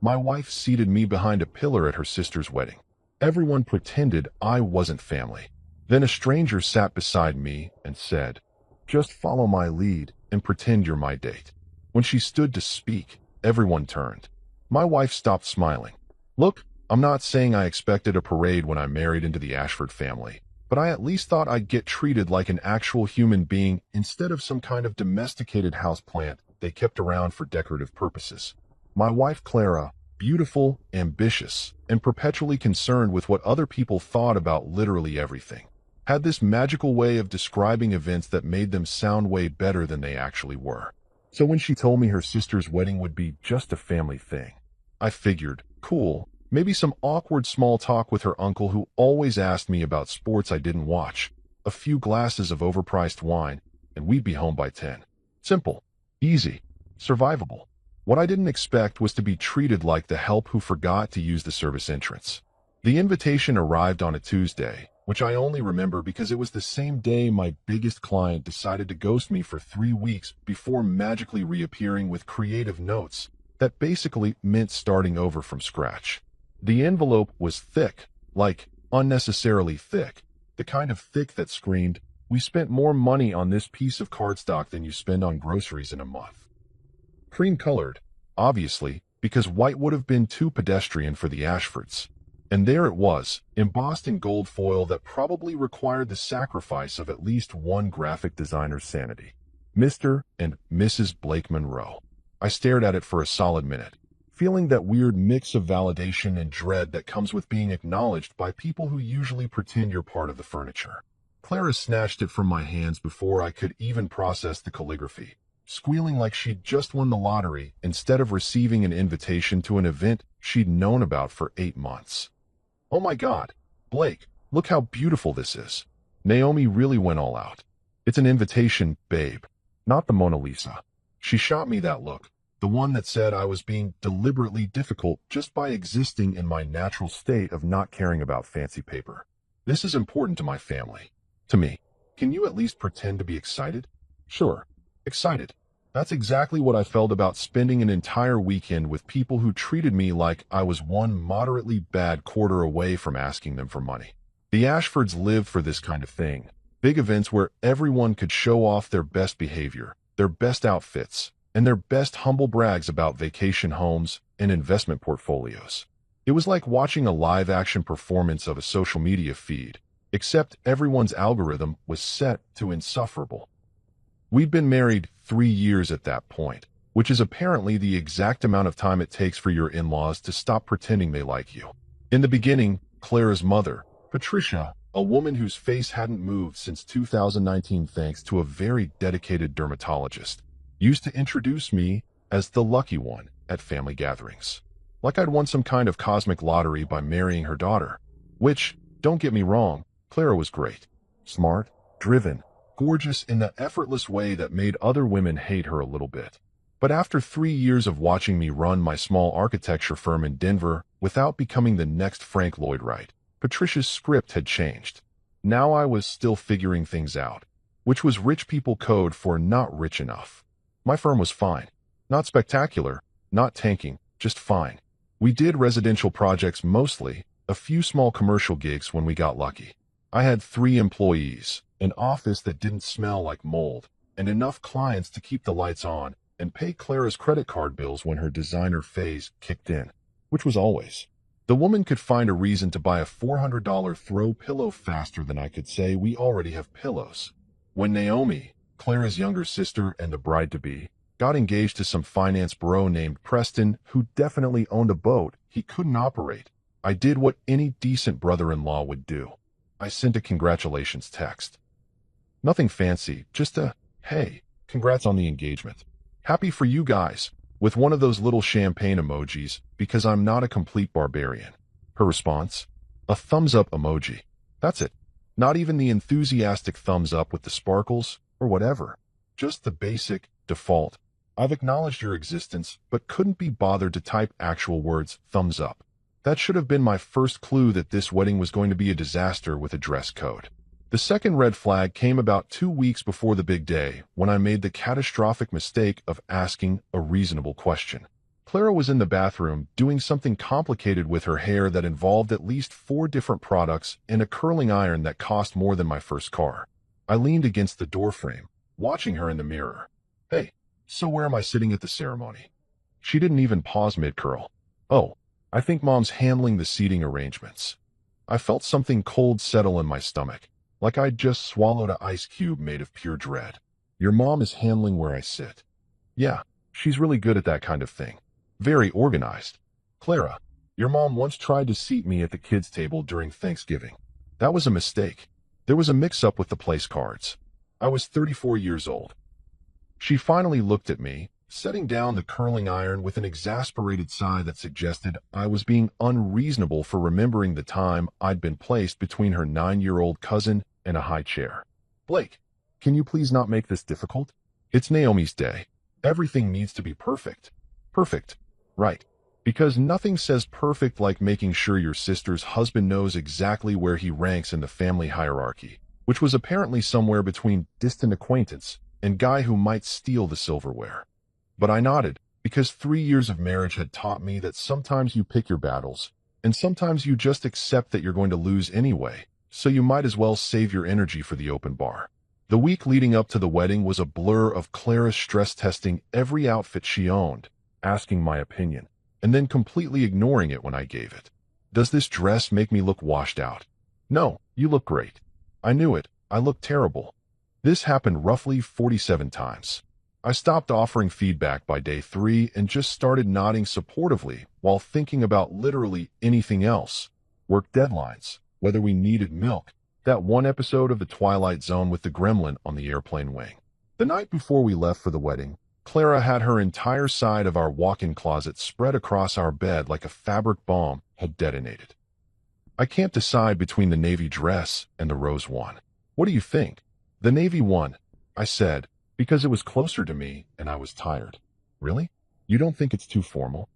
My wife seated me behind a pillar at her sister's wedding. Everyone pretended I wasn't family. Then a stranger sat beside me and said, "Just follow my lead and pretend you're my date." When she stood to speak, everyone turned. My wife stopped smiling. "Look, I'm not saying I expected a parade when I married into the Ashford family, but I at least thought I'd get treated like an actual human being instead of some kind of domesticated houseplant they kept around for decorative purposes." My wife Clara, beautiful, ambitious, and perpetually concerned with what other people thought about literally everything, had this magical way of describing events that made them sound way better than they actually were. So when she told me her sister's wedding would be just a family thing, I figured, cool, maybe some awkward small talk with her uncle who always asked me about sports I didn't watch, a few glasses of overpriced wine, and we'd be home by 10. Simple, easy, survivable. What I didn't expect was to be treated like the help who forgot to use the service entrance. The invitation arrived on a Tuesday, which I only remember because it was the same day my biggest client decided to ghost me for 3 weeks before magically reappearing with creative notes that basically meant starting over from scratch. The envelope was thick, like unnecessarily thick, the kind of thick that screamed, "We spent more money on this piece of cardstock than you spend on groceries in a month." Cream-colored, obviously, because white would have been too pedestrian for the Ashfords. And there it was, embossed in gold foil that probably required the sacrifice of at least one graphic designer's sanity. Mr. and Mrs. Blake Monroe. I stared at it for a solid minute, feeling that weird mix of validation and dread that comes with being acknowledged by people who usually pretend you're part of the furniture. Clara snatched it from my hands before I could even process the calligraphy, squealing like she'd just won the lottery instead of receiving an invitation to an event she'd known about for 8 months. "Oh my God, Blake, look how beautiful this is." Naomi really went all out. "It's an invitation, babe, not the Mona Lisa." She shot me that look, the one that said I was being deliberately difficult just by existing in my natural state of not caring about fancy paper. "This is important to my family. To me. Can you at least pretend to be excited?" "Sure. Excited." That's exactly what I felt about spending an entire weekend with people who treated me like I was one moderately bad quarter away from asking them for money. The Ashfords lived for this kind of thing. Big events where everyone could show off their best behavior, their best outfits, and their best humble brags about vacation homes and investment portfolios. It was like watching a live-action performance of a social media feed, except everyone's algorithm was set to insufferable. We'd been married 3 years at that point, which is apparently the exact amount of time it takes for your in-laws to stop pretending they like you. In the beginning, Clara's mother, Patricia, a woman whose face hadn't moved since 2019 thanks to a very dedicated dermatologist, used to introduce me as the lucky one at family gatherings. Like I'd won some kind of cosmic lottery by marrying her daughter. Which, don't get me wrong, Clara was great. Smart, driven, gorgeous in the effortless way that made other women hate her a little bit. But after 3 years of watching me run my small architecture firm in Denver without becoming the next Frank Lloyd Wright, Patricia's script had changed. Now I was still figuring things out, which was rich people code for not rich enough. My firm was fine. Not spectacular, not tanking, just fine. We did residential projects mostly, a few small commercial gigs when we got lucky. I had 3 employees, an office that didn't smell like mold, and enough clients to keep the lights on and pay Clara's credit card bills when her designer phase kicked in, which was always. The woman could find a reason to buy a $400 throw pillow faster than I could say we already have pillows. When Naomi, Clara's younger sister and the bride-to-be, got engaged to some finance bro named Preston who definitely owned a boat he couldn't operate, I did what any decent brother-in-law would do. I sent a congratulations text. Nothing fancy, just a, "Hey, congrats on the engagement. Happy for you guys," with one of those little champagne emojis because I'm not a complete barbarian. Her response? A thumbs-up emoji. That's it. Not even the enthusiastic thumbs up with the sparkles or whatever. Just the basic, default, "I've acknowledged your existence, but couldn't be bothered to type actual words, thumbs up." That should have been my first clue that this wedding was going to be a disaster with a dress code. The second red flag came about 2 weeks before the big day, when I made the catastrophic mistake of asking a reasonable question. Clara was in the bathroom doing something complicated with her hair that involved at least 4 different products and a curling iron that cost more than my first car. I leaned against the doorframe, watching her in the mirror. Hey, so where am I sitting at the ceremony? She didn't even pause mid-curl. Oh, I think Mom's handling the seating arrangements. I felt something cold settle in my stomach, like I'd just swallowed an ice cube made of pure dread. Your mom is handling where I sit. Yeah, she's really good at that kind of thing. Very organized. Clara, your mom once tried to seat me at the kids' table during Thanksgiving. That was a mistake. There was a mix-up with the place cards. I was 34 years old. She finally looked at me, setting down the curling iron with an exasperated sigh that suggested I was being unreasonable for remembering the time I'd been placed between her 9-year-old cousin and a high chair. Blake, can you please not make this difficult? It's Naomi's day. Everything needs to be perfect. Perfect. Right. Because nothing says perfect like making sure your sister's husband knows exactly where he ranks in the family hierarchy, which was apparently somewhere between distant acquaintance and guy who might steal the silverware. But I nodded, because 3 years of marriage had taught me that sometimes you pick your battles, and sometimes you just accept that you're going to lose anyway, so you might as well save your energy for the open bar. The week leading up to the wedding was a blur of Clara's stress testing every outfit she owned, asking my opinion, and then completely ignoring it when I gave it. Does this dress make me look washed out? No, you look great. I knew it. I looked terrible. This happened roughly 47 times. I stopped offering feedback by day 3 and just started nodding supportively while thinking about literally anything else. Work deadlines, whether we needed milk, that one episode of The Twilight Zone with the gremlin on the airplane wing. The night before we left for the wedding, Clara had her entire side of our walk-in closet spread across our bed like a fabric bomb had detonated. I can't decide between the navy dress and the rose one. What do you think? The navy one, I said, because it was closer to me and I was tired. Really? You don't think it's too formal?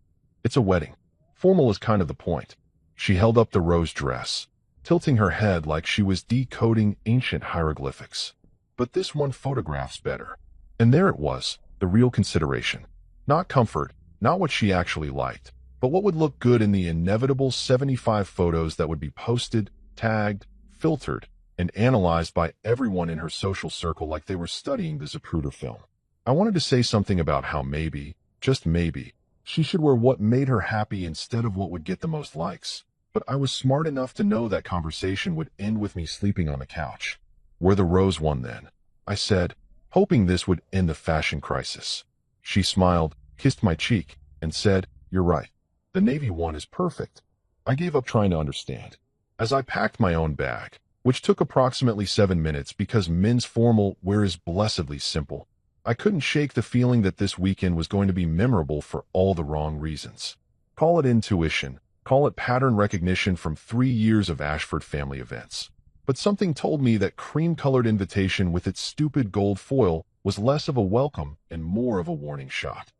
It's a wedding. Formal is kind of the point. She held up the rose dress, tilting her head like she was decoding ancient hieroglyphics. But this one photographs better. And there it was, the real consideration. Not comfort, not what she actually liked, but what would look good in the inevitable 75 photos that would be posted, tagged, filtered, and analyzed by everyone in her social circle like they were studying the Zapruder film. I wanted to say something about how maybe, just maybe, she should wear what made her happy instead of what would get the most likes. But I was smart enough to know that conversation would end with me sleeping on the couch. Wear the rose one then, I said, hoping this would end the fashion crisis. She smiled, kissed my cheek, and said, "You're right. The navy one is perfect." I gave up trying to understand. As I packed my own bag, which took approximately 7 minutes because men's formal wear is blessedly simple, I couldn't shake the feeling that this weekend was going to be memorable for all the wrong reasons. Call it intuition, call it pattern recognition from 3 years of Ashford family events. But something told me that cream-colored invitation with its stupid gold foil was less of a welcome and more of a warning shot.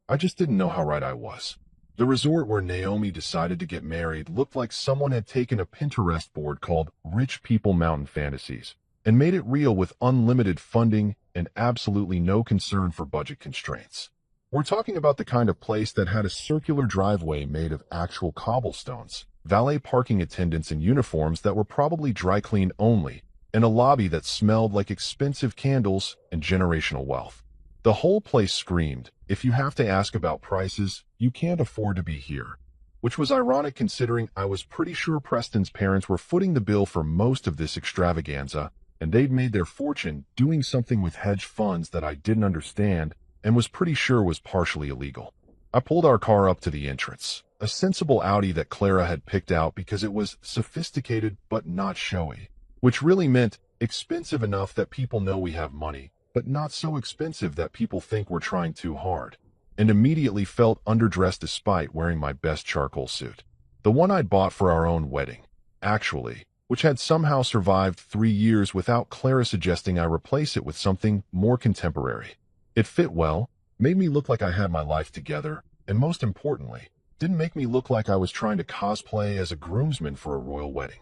I just didn't know how right I was. The resort where Naomi decided to get married looked like someone had taken a Pinterest board called Rich People Mountain Fantasies and made it real with unlimited funding and absolutely no concern for budget constraints. We're talking about the kind of place that had a circular driveway made of actual cobblestones, valet parking attendants in uniforms that were probably dry clean only, and a lobby that smelled like expensive candles and generational wealth. The whole place screamed, if you have to ask about prices, you can't afford to be here. Which was ironic considering I was pretty sure Preston's parents were footing the bill for most of this extravaganza, and they'd made their fortune doing something with hedge funds that I didn't understand and was pretty sure was partially illegal. I pulled our car up to the entrance, a sensible Audi that Clara had picked out because it was sophisticated but not showy, which really meant expensive enough that people know we have money, but not so expensive that people think we're trying too hard, and immediately felt underdressed despite wearing my best charcoal suit. The one I'd bought for our own wedding, actually, which had somehow survived 3 years without Clara suggesting I replace it with something more contemporary. It fit well, made me look like I had my life together, and most importantly, didn't make me look like I was trying to cosplay as a groomsman for a royal wedding.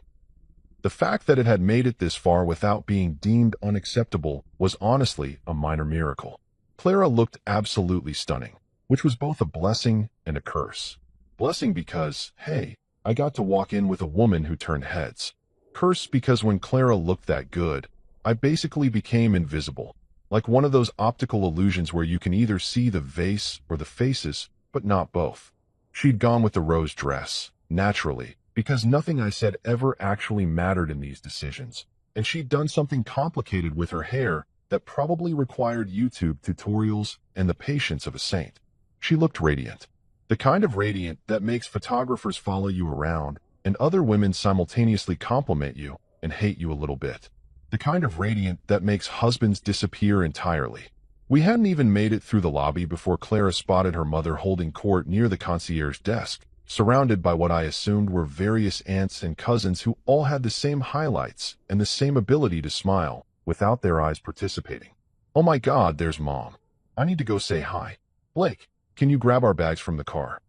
The fact that it had made it this far without being deemed unacceptable was honestly a minor miracle. Clara looked absolutely stunning. which was both a blessing and a curse. Blessing because, hey, I got to walk in with a woman who turned heads. Curse because when Clara looked that good, I basically became invisible, like one of those optical illusions where you can either see the vase or the faces, but not both. She'd gone with the rose dress, naturally, because nothing I said ever actually mattered in these decisions, and she'd done something complicated with her hair that probably required YouTube tutorials and the patience of a saint. She looked radiant. The kind of radiant that makes photographers follow you around and other women simultaneously compliment you and hate you a little bit. The kind of radiant that makes husbands disappear entirely. We hadn't even made it through the lobby before Clara spotted her mother holding court near the concierge desk, surrounded by what I assumed were various aunts and cousins who all had the same highlights and the same ability to smile without their eyes participating. Oh my God, there's Mom. I need to go say hi. Blake, can you grab our bags from the car?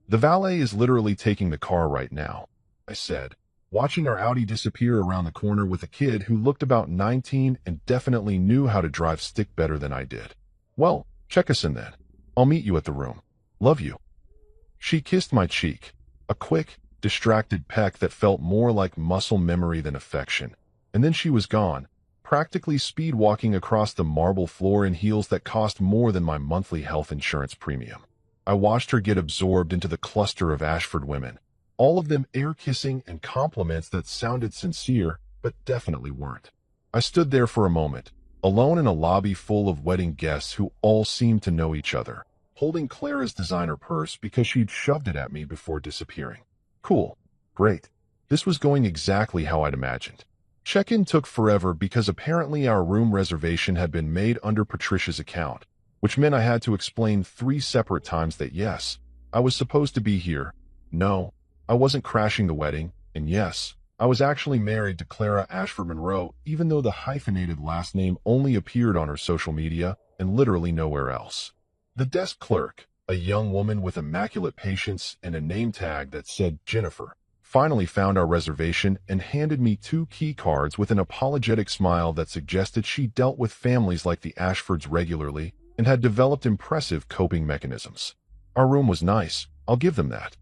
The valet is literally taking the car right now, I said, watching our Audi disappear around the corner with a kid who looked about 19 and definitely knew how to drive stick better than I did. Well, check us in then. I'll meet you at the room. Love you. She kissed my cheek, a quick, distracted peck that felt more like muscle memory than affection, and then she was gone, practically speed walking across the marble floor in heels that cost more than my monthly health insurance premium. I watched her get absorbed into the cluster of Ashford women, all of them air-kissing and compliments that sounded sincere, but definitely weren't. I stood there for a moment, alone in a lobby full of wedding guests who all seemed to know each other, holding Clara's designer purse because she'd shoved it at me before disappearing. Cool. Great. This was going exactly how I'd imagined. Check-in took forever because apparently our room reservation had been made under Patricia's account, which meant I had to explain 3 separate times that yes, I was supposed to be here, no, I wasn't crashing the wedding, and yes, I was actually married to Clara Ashford Monroe, even though the hyphenated last name only appeared on her social media and literally nowhere else. The desk clerk, a young woman with immaculate patience and a name tag that said Jennifer, finally found our reservation and handed me 2 key cards with an apologetic smile that suggested she dealt with families like the Ashfords regularly and had developed impressive coping mechanisms. Our room was nice, I'll give them that.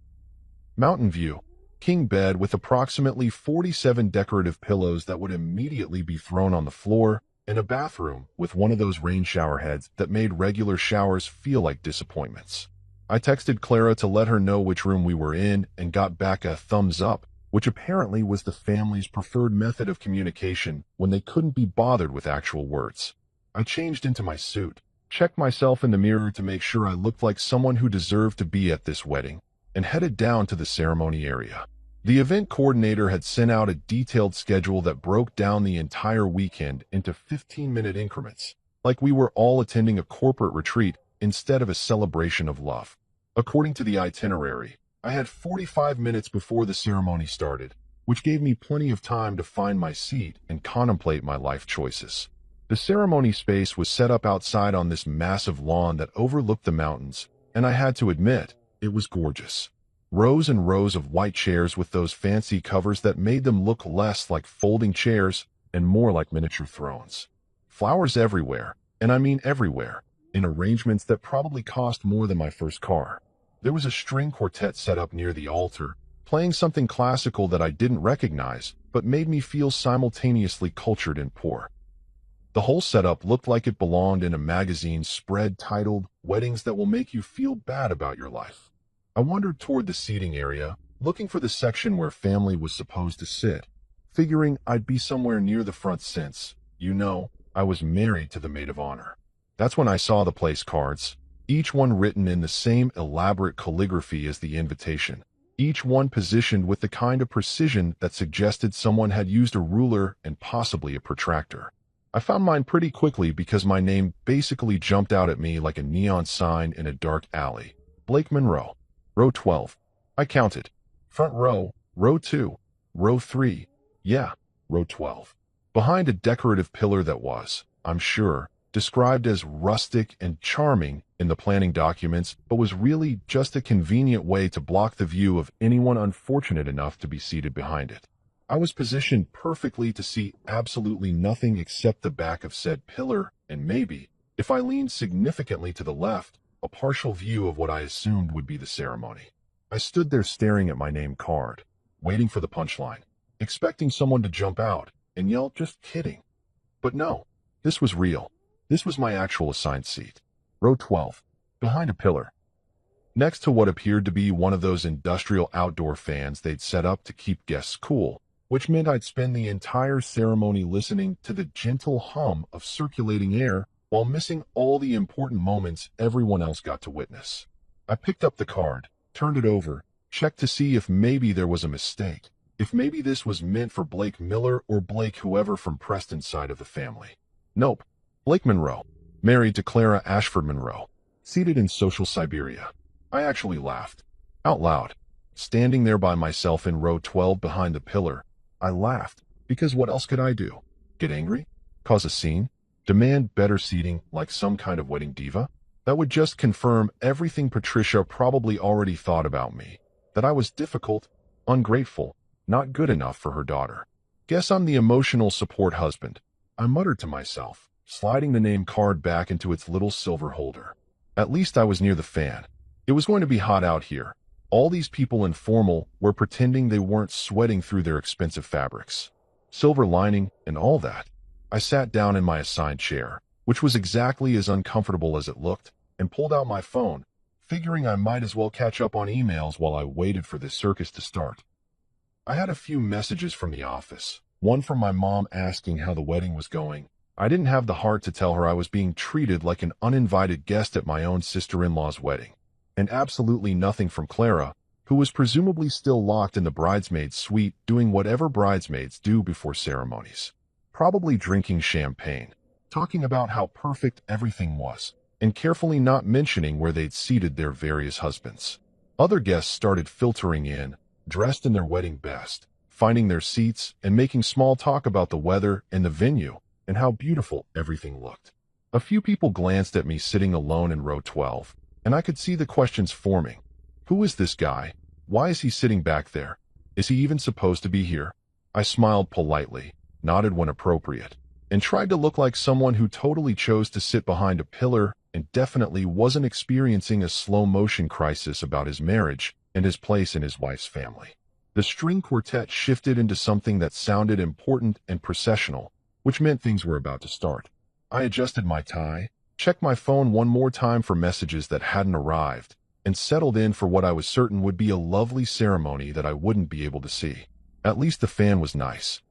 Mountain view, king bed with approximately 47 decorative pillows that would immediately be thrown on the floor, and a bathroom with one of those rain shower heads that made regular showers feel like disappointments. I texted Clara to let her know which room we were in and got back a thumbs up, which apparently was the family's preferred method of communication when they couldn't be bothered with actual words. I changed into my suit, checked myself in the mirror to make sure I looked like someone who deserved to be at this wedding, and headed down to the ceremony area. The event coordinator had sent out a detailed schedule that broke down the entire weekend into 15-minute increments, like we were all attending a corporate retreat instead of a celebration of love. According to the itinerary, I had 45 minutes before the ceremony started, which gave me plenty of time to find my seat and contemplate my life choices. The ceremony space was set up outside on this massive lawn that overlooked the mountains, and I had to admit, it was gorgeous. Rows and rows of white chairs with those fancy covers that made them look less like folding chairs and more like miniature thrones. Flowers everywhere, and I mean everywhere, in arrangements that probably cost more than my first car. There was a string quartet set up near the altar, playing something classical that I didn't recognize, but made me feel simultaneously cultured and poor. The whole setup looked like it belonged in a magazine spread titled Weddings That Will Make You Feel Bad About Your Life. I wandered toward the seating area, looking for the section where family was supposed to sit, figuring I'd be somewhere near the front since, I was married to the maid of honor. That's when I saw the place cards, each one written in the same elaborate calligraphy as the invitation, each one positioned with the kind of precision that suggested someone had used a ruler and possibly a protractor. I found mine pretty quickly because my name basically jumped out at me like a neon sign in a dark alley. Blake Monroe. Row 12. I counted. Front row, row 2, row 3, yeah, row 12. Behind a decorative pillar that was, I'm sure, described as rustic and charming in the planning documents, but was really just a convenient way to block the view of anyone unfortunate enough to be seated behind it. I was positioned perfectly to see absolutely nothing except the back of said pillar, and maybe, if I leaned significantly to the left, a partial view of what I assumed would be the ceremony. I stood there staring at my name card, waiting for the punchline, expecting someone to jump out and yell, "Just kidding." But no, this was real. This was my actual assigned seat. Row 12, behind a pillar, next to what appeared to be one of those industrial outdoor fans they'd set up to keep guests cool, which meant I'd spend the entire ceremony listening to the gentle hum of circulating air while missing all the important moments everyone else got to witness. I picked up the card, turned it over, checked to see if maybe there was a mistake, if maybe this was meant for Blake Miller or Blake whoever from Preston's side of the family. Nope, Blake Monroe, married to Clara Ashford Monroe, seated in social Siberia. I actually laughed. Out loud. Standing there by myself in row 12 behind the pillar, I laughed, because what else could I do? Get angry? Cause a scene? Demand better seating like some kind of wedding diva? That would just confirm everything Patricia probably already thought about me, that I was difficult, ungrateful, not good enough for her daughter. Guess I'm the emotional support husband, I muttered to myself, sliding the name card back into its little silver holder. At least I was near the fan. It was going to be hot out here. All these people in formal were pretending they weren't sweating through their expensive fabrics. Silver lining and all that. I sat down in my assigned chair, which was exactly as uncomfortable as it looked, and pulled out my phone, figuring I might as well catch up on emails while I waited for this circus to start. I had a few messages from the office, one from my mom asking how the wedding was going. I didn't have the heart to tell her I was being treated like an uninvited guest at my own sister-in-law's wedding. And absolutely nothing from Clara, who was presumably still locked in the bridesmaid's suite doing whatever bridesmaids do before ceremonies. Probably drinking champagne, talking about how perfect everything was, and carefully not mentioning where they'd seated their various husbands. Other guests started filtering in, dressed in their wedding best, finding their seats and making small talk about the weather and the venue and how beautiful everything looked. A few people glanced at me sitting alone in row 12, and I could see the questions forming. Who is this guy? Why is he sitting back there? Is he even supposed to be here? I smiled politely, nodded when appropriate, and tried to look like someone who totally chose to sit behind a pillar and definitely wasn't experiencing a slow-motion crisis about his marriage and his place in his wife's family. The string quartet shifted into something that sounded important and processional, which meant things were about to start. I adjusted my tie, checked my phone one more time for messages that hadn't arrived, and settled in for what I was certain would be a lovely ceremony that I wouldn't be able to see. At least the fan was nice.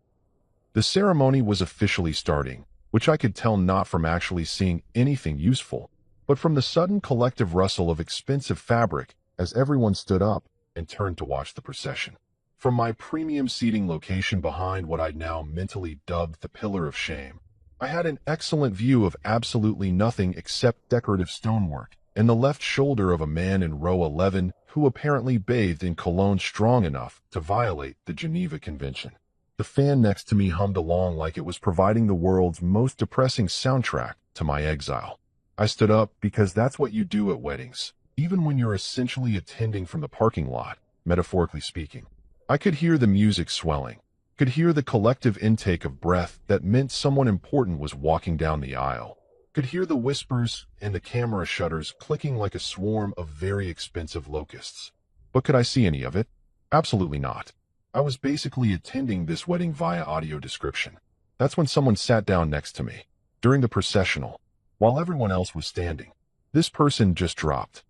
The ceremony was officially starting, which I could tell not from actually seeing anything useful, but from the sudden collective rustle of expensive fabric as everyone stood up and turned to watch the procession. From my premium seating location behind what I'd now mentally dubbed the Pillar of Shame, I had an excellent view of absolutely nothing except decorative stonework and the left shoulder of a man in row 11 who apparently bathed in cologne strong enough to violate the Geneva Convention. The fan next to me hummed along like it was providing the world's most depressing soundtrack to my exile. I stood up because that's what you do at weddings, even when you're essentially attending from the parking lot, metaphorically speaking. I could hear the music swelling, could hear the collective intake of breath that meant someone important was walking down the aisle, could hear the whispers and the camera shutters clicking like a swarm of very expensive locusts. But could I see any of it? Absolutely not. I was basically attending this wedding via audio description. That's when someone sat down next to me, during the processional, while everyone else was standing. This person just dropped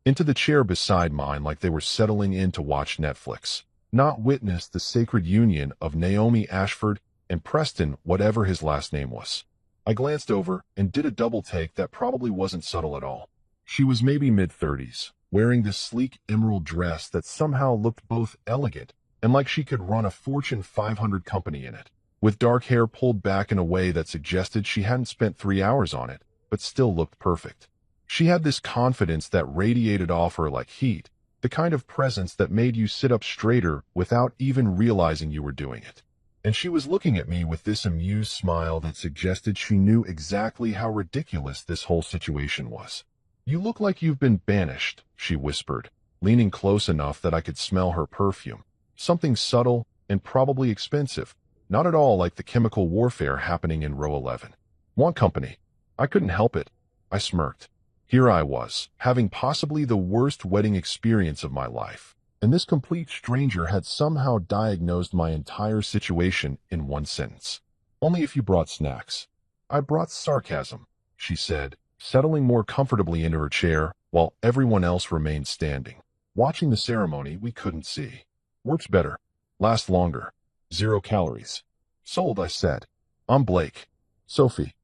into the chair beside mine like they were settling in to watch Netflix, not witness the sacred union of Naomi Ashford and Preston, whatever his last name was. I glanced over and did a double take that probably wasn't subtle at all. She was maybe mid-30s, wearing this sleek emerald dress that somehow looked both elegant and like she could run a Fortune 500 company in it, with dark hair pulled back in a way that suggested she hadn't spent 3 hours on it, but still looked perfect. She had this confidence that radiated off her like heat, the kind of presence that made you sit up straighter without even realizing you were doing it. And she was looking at me with this amused smile that suggested she knew exactly how ridiculous this whole situation was. "You look like you've been banished," she whispered, leaning close enough that I could smell her perfume. Something subtle and probably expensive, not at all like the chemical warfare happening in row 11. "Want company?" I couldn't help it. I smirked. Here I was, having possibly the worst wedding experience of my life, and this complete stranger had somehow diagnosed my entire situation in one sentence. Only if you brought snacks. I brought sarcasm, she said, settling more comfortably into her chair while everyone else remained standing. Watching the ceremony, we couldn't see. Works better. Last longer. 0 calories. Sold, I said. I'm Blake. Sophie.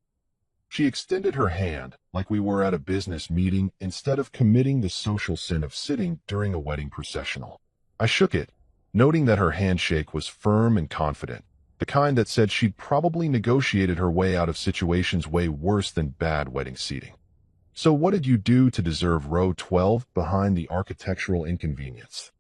She extended her hand like we were at a business meeting instead of committing the social sin of sitting during a wedding processional. I shook it, noting that her handshake was firm and confident, the kind that said she'd probably negotiated her way out of situations way worse than bad wedding seating. So what did you do to deserve row 12 behind the architectural inconvenience?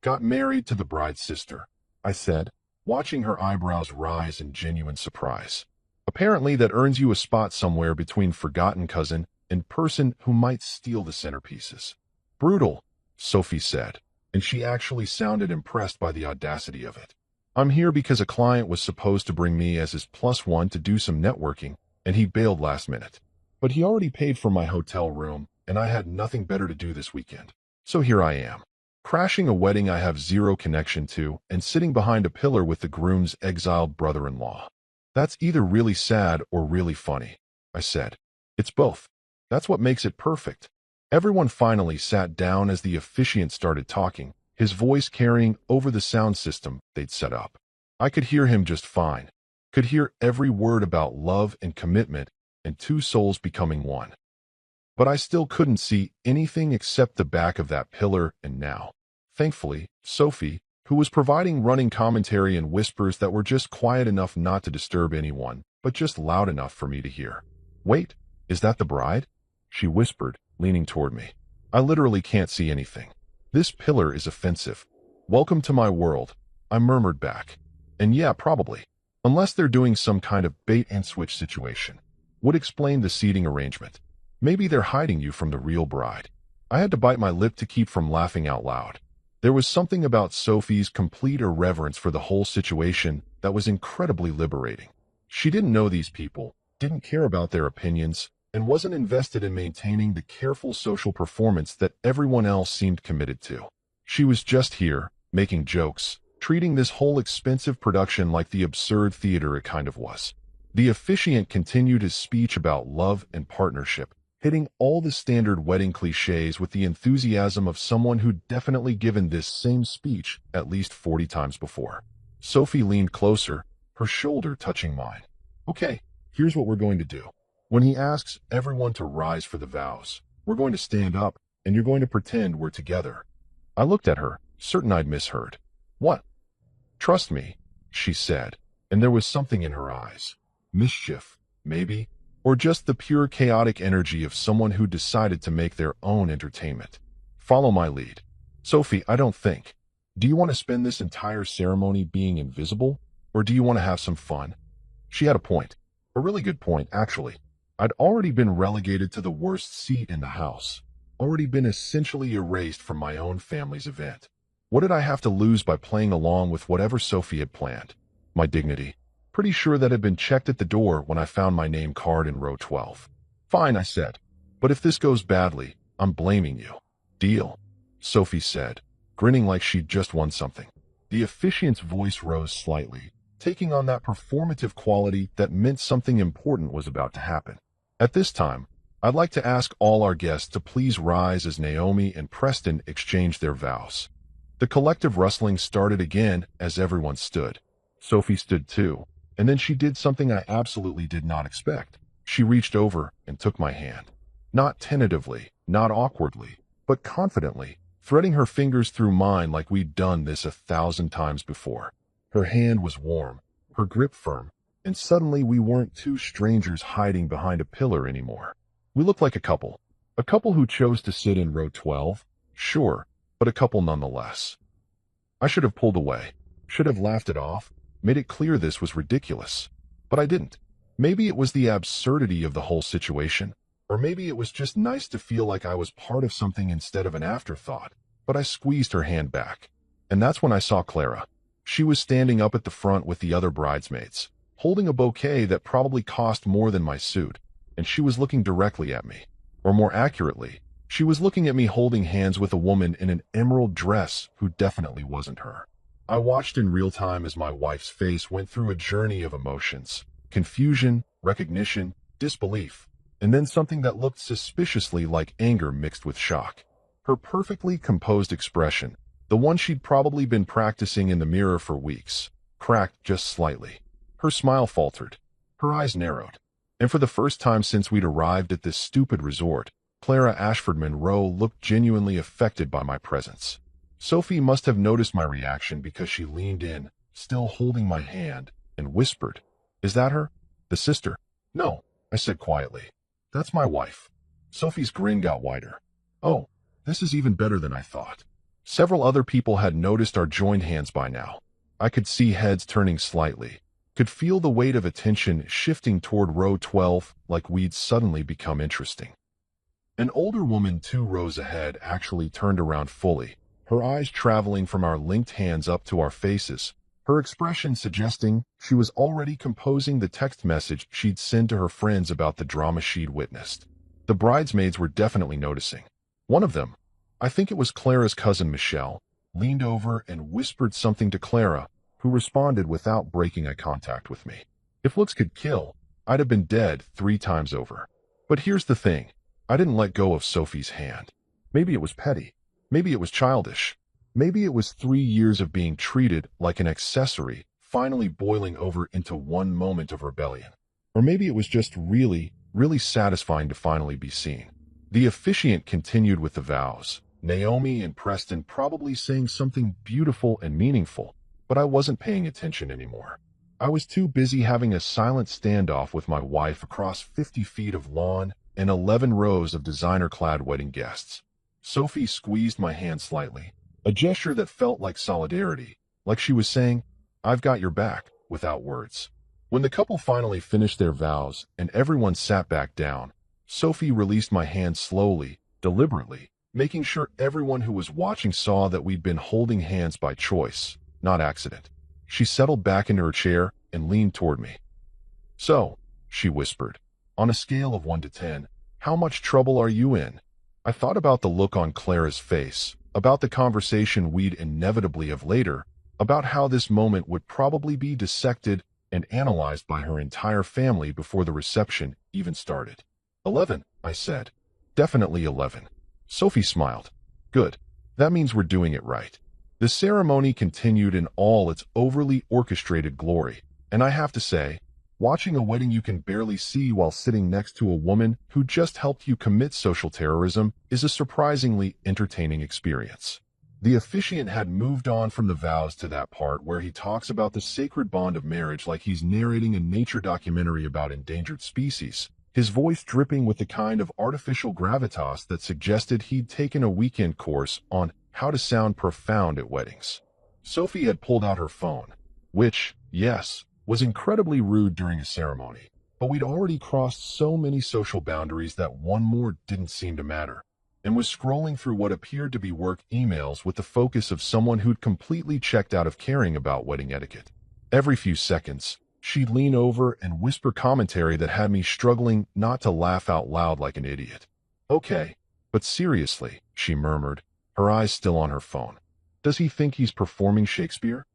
Got married to the bride's sister, I said, watching her eyebrows rise in genuine surprise. Apparently that earns you a spot somewhere between forgotten cousin and person who might steal the centerpieces. Brutal, Sophie said, and she actually sounded impressed by the audacity of it. I'm here because a client was supposed to bring me as his +1 to do some networking, and he bailed last minute. But he already paid for my hotel room, and I had nothing better to do this weekend. So here I am, crashing a wedding I have zero connection to and sitting behind a pillar with the groom's exiled brother-in-law. That's either really sad or really funny, I said. It's both. That's what makes it perfect. Everyone finally sat down as the officiant started talking, his voice carrying over the sound system they'd set up. I could hear him just fine, could hear every word about love and commitment and two souls becoming one. But I still couldn't see anything except the back of that pillar, and now, thankfully, Sophie, who was providing running commentary and whispers that were just quiet enough not to disturb anyone, but just loud enough for me to hear. Wait, is that the bride? She whispered, leaning toward me. I literally can't see anything. This pillar is offensive. Welcome to my world, I murmured back. And yeah, probably. Unless they're doing some kind of bait-and-switch situation. Would explain the seating arrangement. Maybe they're hiding you from the real bride. I had to bite my lip to keep from laughing out loud. There was something about Sophie's complete irreverence for the whole situation that was incredibly liberating. She didn't know these people, didn't care about their opinions, and wasn't invested in maintaining the careful social performance that everyone else seemed committed to. She was just here, making jokes, treating this whole expensive production like the absurd theater it kind of was. The officiant continued his speech about love and partnership, hitting all the standard wedding cliches with the enthusiasm of someone who'd definitely given this same speech at least 40 times before. Sophie leaned closer, her shoulder touching mine. Okay, here's what we're going to do. When he asks everyone to rise for the vows, we're going to stand up, and you're going to pretend we're together. I looked at her, certain I'd misheard. What? Trust me, she said, and there was something in her eyes. Mischief, maybe, or just the pure chaotic energy of someone who decided to make their own entertainment. Follow my lead. Sophie, I don't think. Do you want to spend this entire ceremony being invisible, or do you want to have some fun? She had a point. A really good point, actually. I'd already been relegated to the worst seat in the house. Already been essentially erased from my own family's event. What did I have to lose by playing along with whatever Sophie had planned? My dignity. Pretty sure that had been checked at the door when I found my name card in row 12. Fine, I said. But if this goes badly, I'm blaming you. Deal, Sophie said, grinning like she'd just won something. The officiant's voice rose slightly, taking on that performative quality that meant something important was about to happen. At this time, I'd like to ask all our guests to please rise as Naomi and Preston exchanged their vows. The collective rustling started again as everyone stood. Sophie stood too. And then she did something I absolutely did not expect. She reached over and took my hand. Not tentatively, not awkwardly, but confidently, threading her fingers through mine like we'd done this 1,000 times before. Her hand was warm, her grip firm, and suddenly we weren't two strangers hiding behind a pillar anymore. We looked like a couple who chose to sit in row 12, sure, but a couple nonetheless. I should have pulled away, should have laughed it off, made it clear this was ridiculous. But I didn't. Maybe it was the absurdity of the whole situation, or maybe it was just nice to feel like I was part of something instead of an afterthought. But I squeezed her hand back. And that's when I saw Clara. She was standing up at the front with the other bridesmaids, holding a bouquet that probably cost more than my suit, and she was looking directly at me. Or more accurately, she was looking at me holding hands with a woman in an emerald dress who definitely wasn't her. I watched in real time as my wife's face went through a journey of emotions: confusion, recognition, disbelief, and then something that looked suspiciously like anger mixed with shock. Her perfectly composed expression, the one she'd probably been practicing in the mirror for weeks, cracked just slightly. Her smile faltered. Her eyes narrowed. And for the first time since we'd arrived at this stupid resort, Clara Ashford Monroe looked genuinely affected by my presence. Sophie must have noticed my reaction because she leaned in, still holding my hand, and whispered, "Is that her? The sister?" "No," I said quietly. "That's my wife." Sophie's grin got wider. "Oh, this is even better than I thought." Several other people had noticed our joined hands by now. I could see heads turning slightly, could feel the weight of attention shifting toward row 12 like we'd suddenly become interesting. An older woman 2 rows ahead actually turned around fully, her eyes traveling from our linked hands up to our faces, her expression suggesting she was already composing the text message she'd send to her friends about the drama she'd witnessed. The bridesmaids were definitely noticing. One of them, I think it was Clara's cousin Michelle, leaned over and whispered something to Clara, who responded without breaking eye contact with me. If looks could kill, I'd have been dead 3 times over. But here's the thing. I didn't let go of Sophie's hand. Maybe it was petty. Maybe it was childish. Maybe it was 3 years of being treated like an accessory, finally boiling over into one moment of rebellion. Or maybe it was just really, really satisfying to finally be seen. The officiant continued with the vows, Naomi and Preston probably saying something beautiful and meaningful, but I wasn't paying attention anymore. I was too busy having a silent standoff with my wife across 50 feet of lawn and 11 rows of designer-clad wedding guests. Sophie squeezed my hand slightly, a gesture that felt like solidarity, like she was saying, "I've got your back," without words. When the couple finally finished their vows and everyone sat back down, Sophie released my hand slowly, deliberately, making sure everyone who was watching saw that we'd been holding hands by choice, not accident. She settled back into her chair and leaned toward me. "So," she whispered, "on a scale of 1 to 10, how much trouble are you in?" I thought about the look on Clara's face, about the conversation we'd inevitably have later, about how this moment would probably be dissected and analyzed by her entire family before the reception even started. 11, I said. "Definitely 11. Sophie smiled. "Good. That means we're doing it right." The ceremony continued in all its overly orchestrated glory, and I have to say, watching a wedding you can barely see while sitting next to a woman who just helped you commit social terrorism is a surprisingly entertaining experience. The officiant had moved on from the vows to that part where he talks about the sacred bond of marriage like he's narrating a nature documentary about endangered species, his voice dripping with the kind of artificial gravitas that suggested he'd taken a weekend course on how to sound profound at weddings. Sophie had pulled out her phone, which, yes, was incredibly rude during a ceremony, but we'd already crossed so many social boundaries that one more didn't seem to matter, and was scrolling through what appeared to be work emails with the focus of someone who'd completely checked out of caring about wedding etiquette. Every few seconds, she'd lean over and whisper commentary that had me struggling not to laugh out loud like an idiot. "Okay, but seriously," she murmured, her eyes still on her phone. "Does he think he's performing Shakespeare?"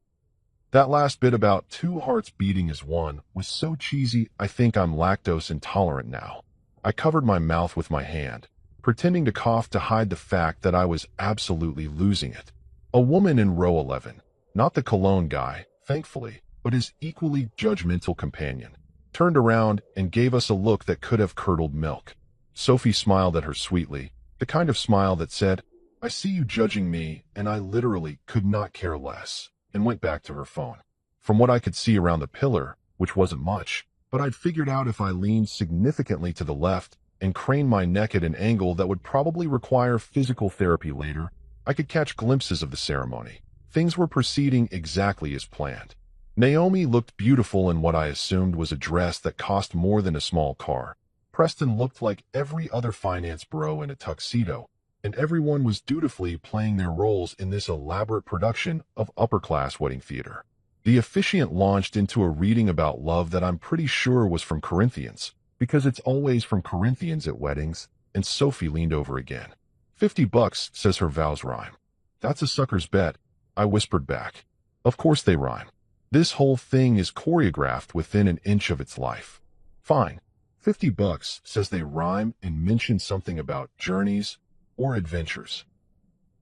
That last bit about 2 hearts beating as one was so cheesy I think I'm lactose intolerant now. I covered my mouth with my hand, pretending to cough to hide the fact that I was absolutely losing it. A woman in row 11, not the cologne guy, thankfully, but his equally judgmental companion, turned around and gave us a look that could have curdled milk. Sophie smiled at her sweetly, the kind of smile that said, "I see you judging me, and I literally could not care less," and went back to her phone. From what I could see around the pillar, which wasn't much, but I'd figured out if I leaned significantly to the left and craned my neck at an angle that would probably require physical therapy later, I could catch glimpses of the ceremony. Things were proceeding exactly as planned. Naomi looked beautiful in what I assumed was a dress that cost more than a small car. Preston looked like every other finance bro in a tuxedo, and everyone was dutifully playing their roles in this elaborate production of upper-class wedding theater. The officiant launched into a reading about love that I'm pretty sure was from Corinthians, because it's always from Corinthians at weddings, and Sophie leaned over again. $50, says her vows rhyme. That's a sucker's bet, I whispered back. Of course they rhyme. This whole thing is choreographed within an inch of its life. Fine. $50, says they rhyme and mention something about journeys or adventures.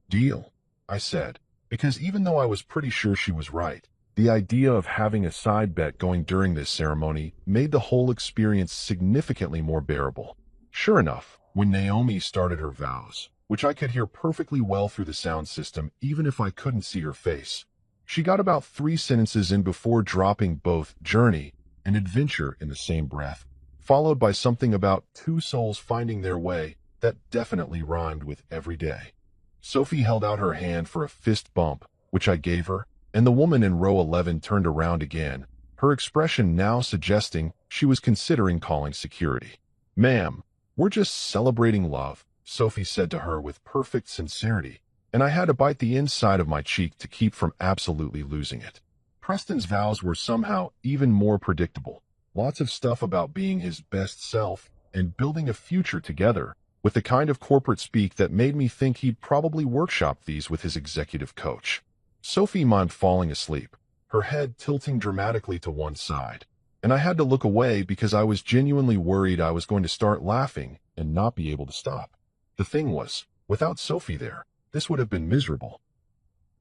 Deal, I said, because even though I was pretty sure she was right, the idea of having a side bet going during this ceremony made the whole experience significantly more bearable. Sure enough, when Naomi started her vows, which I could hear perfectly well through the sound system even if I couldn't see her face, she got about 3 sentences in before dropping both journey and adventure in the same breath, followed by something about 2 souls finding their way that definitely rhymed with every day. Sophie held out her hand for a fist bump, which I gave her, and the woman in row 11 turned around again, her expression now suggesting she was considering calling security. Ma'am, we're just celebrating love, Sophie said to her with perfect sincerity, and I had to bite the inside of my cheek to keep from absolutely losing it. Preston's vows were somehow even more predictable. Lots of stuff about being his best self and building a future together, with the kind of corporate speak that made me think he'd probably workshop these with his executive coach. Sophie mimed falling asleep, her head tilting dramatically to one side, and I had to look away because I was genuinely worried I was going to start laughing and not be able to stop. The thing was, without Sophie there, this would have been miserable.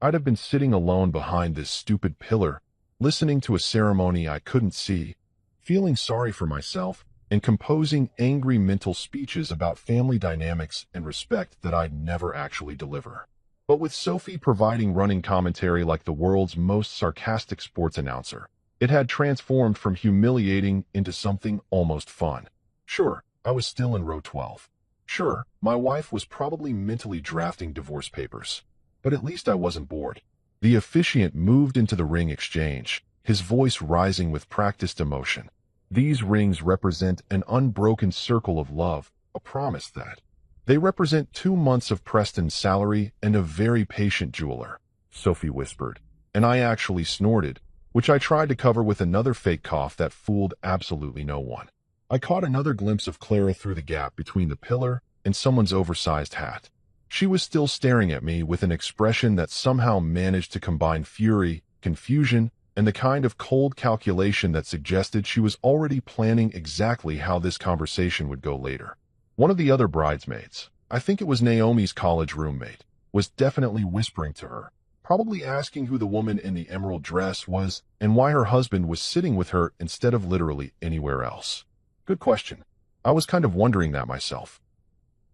I'd have been sitting alone behind this stupid pillar, listening to a ceremony I couldn't see, feeling sorry for myself, and composing angry mental speeches about family dynamics and respect that I'd never actually deliver. But with Sophie providing running commentary like the world's most sarcastic sports announcer, it had transformed from humiliating into something almost fun. Sure, I was still in row 12. Sure, my wife was probably mentally drafting divorce papers. But at least I wasn't bored. The officiant moved into the ring exchange, his voice rising with practiced emotion. These rings represent an unbroken circle of love, a promise that they represent 2 months of Preston's salary and a very patient jeweler, Sophie whispered, and I actually snorted, which I tried to cover with another fake cough that fooled absolutely no one. I caught another glimpse of Clara through the gap between the pillar and someone's oversized hat. She was still staring at me with an expression that somehow managed to combine fury, confusion, and the kind of cold calculation that suggested she was already planning exactly how this conversation would go later. One of the other bridesmaids, I think it was Naomi's college roommate, was definitely whispering to her, probably asking who the woman in the emerald dress was and why her husband was sitting with her instead of literally anywhere else. Good question. I was kind of wondering that myself.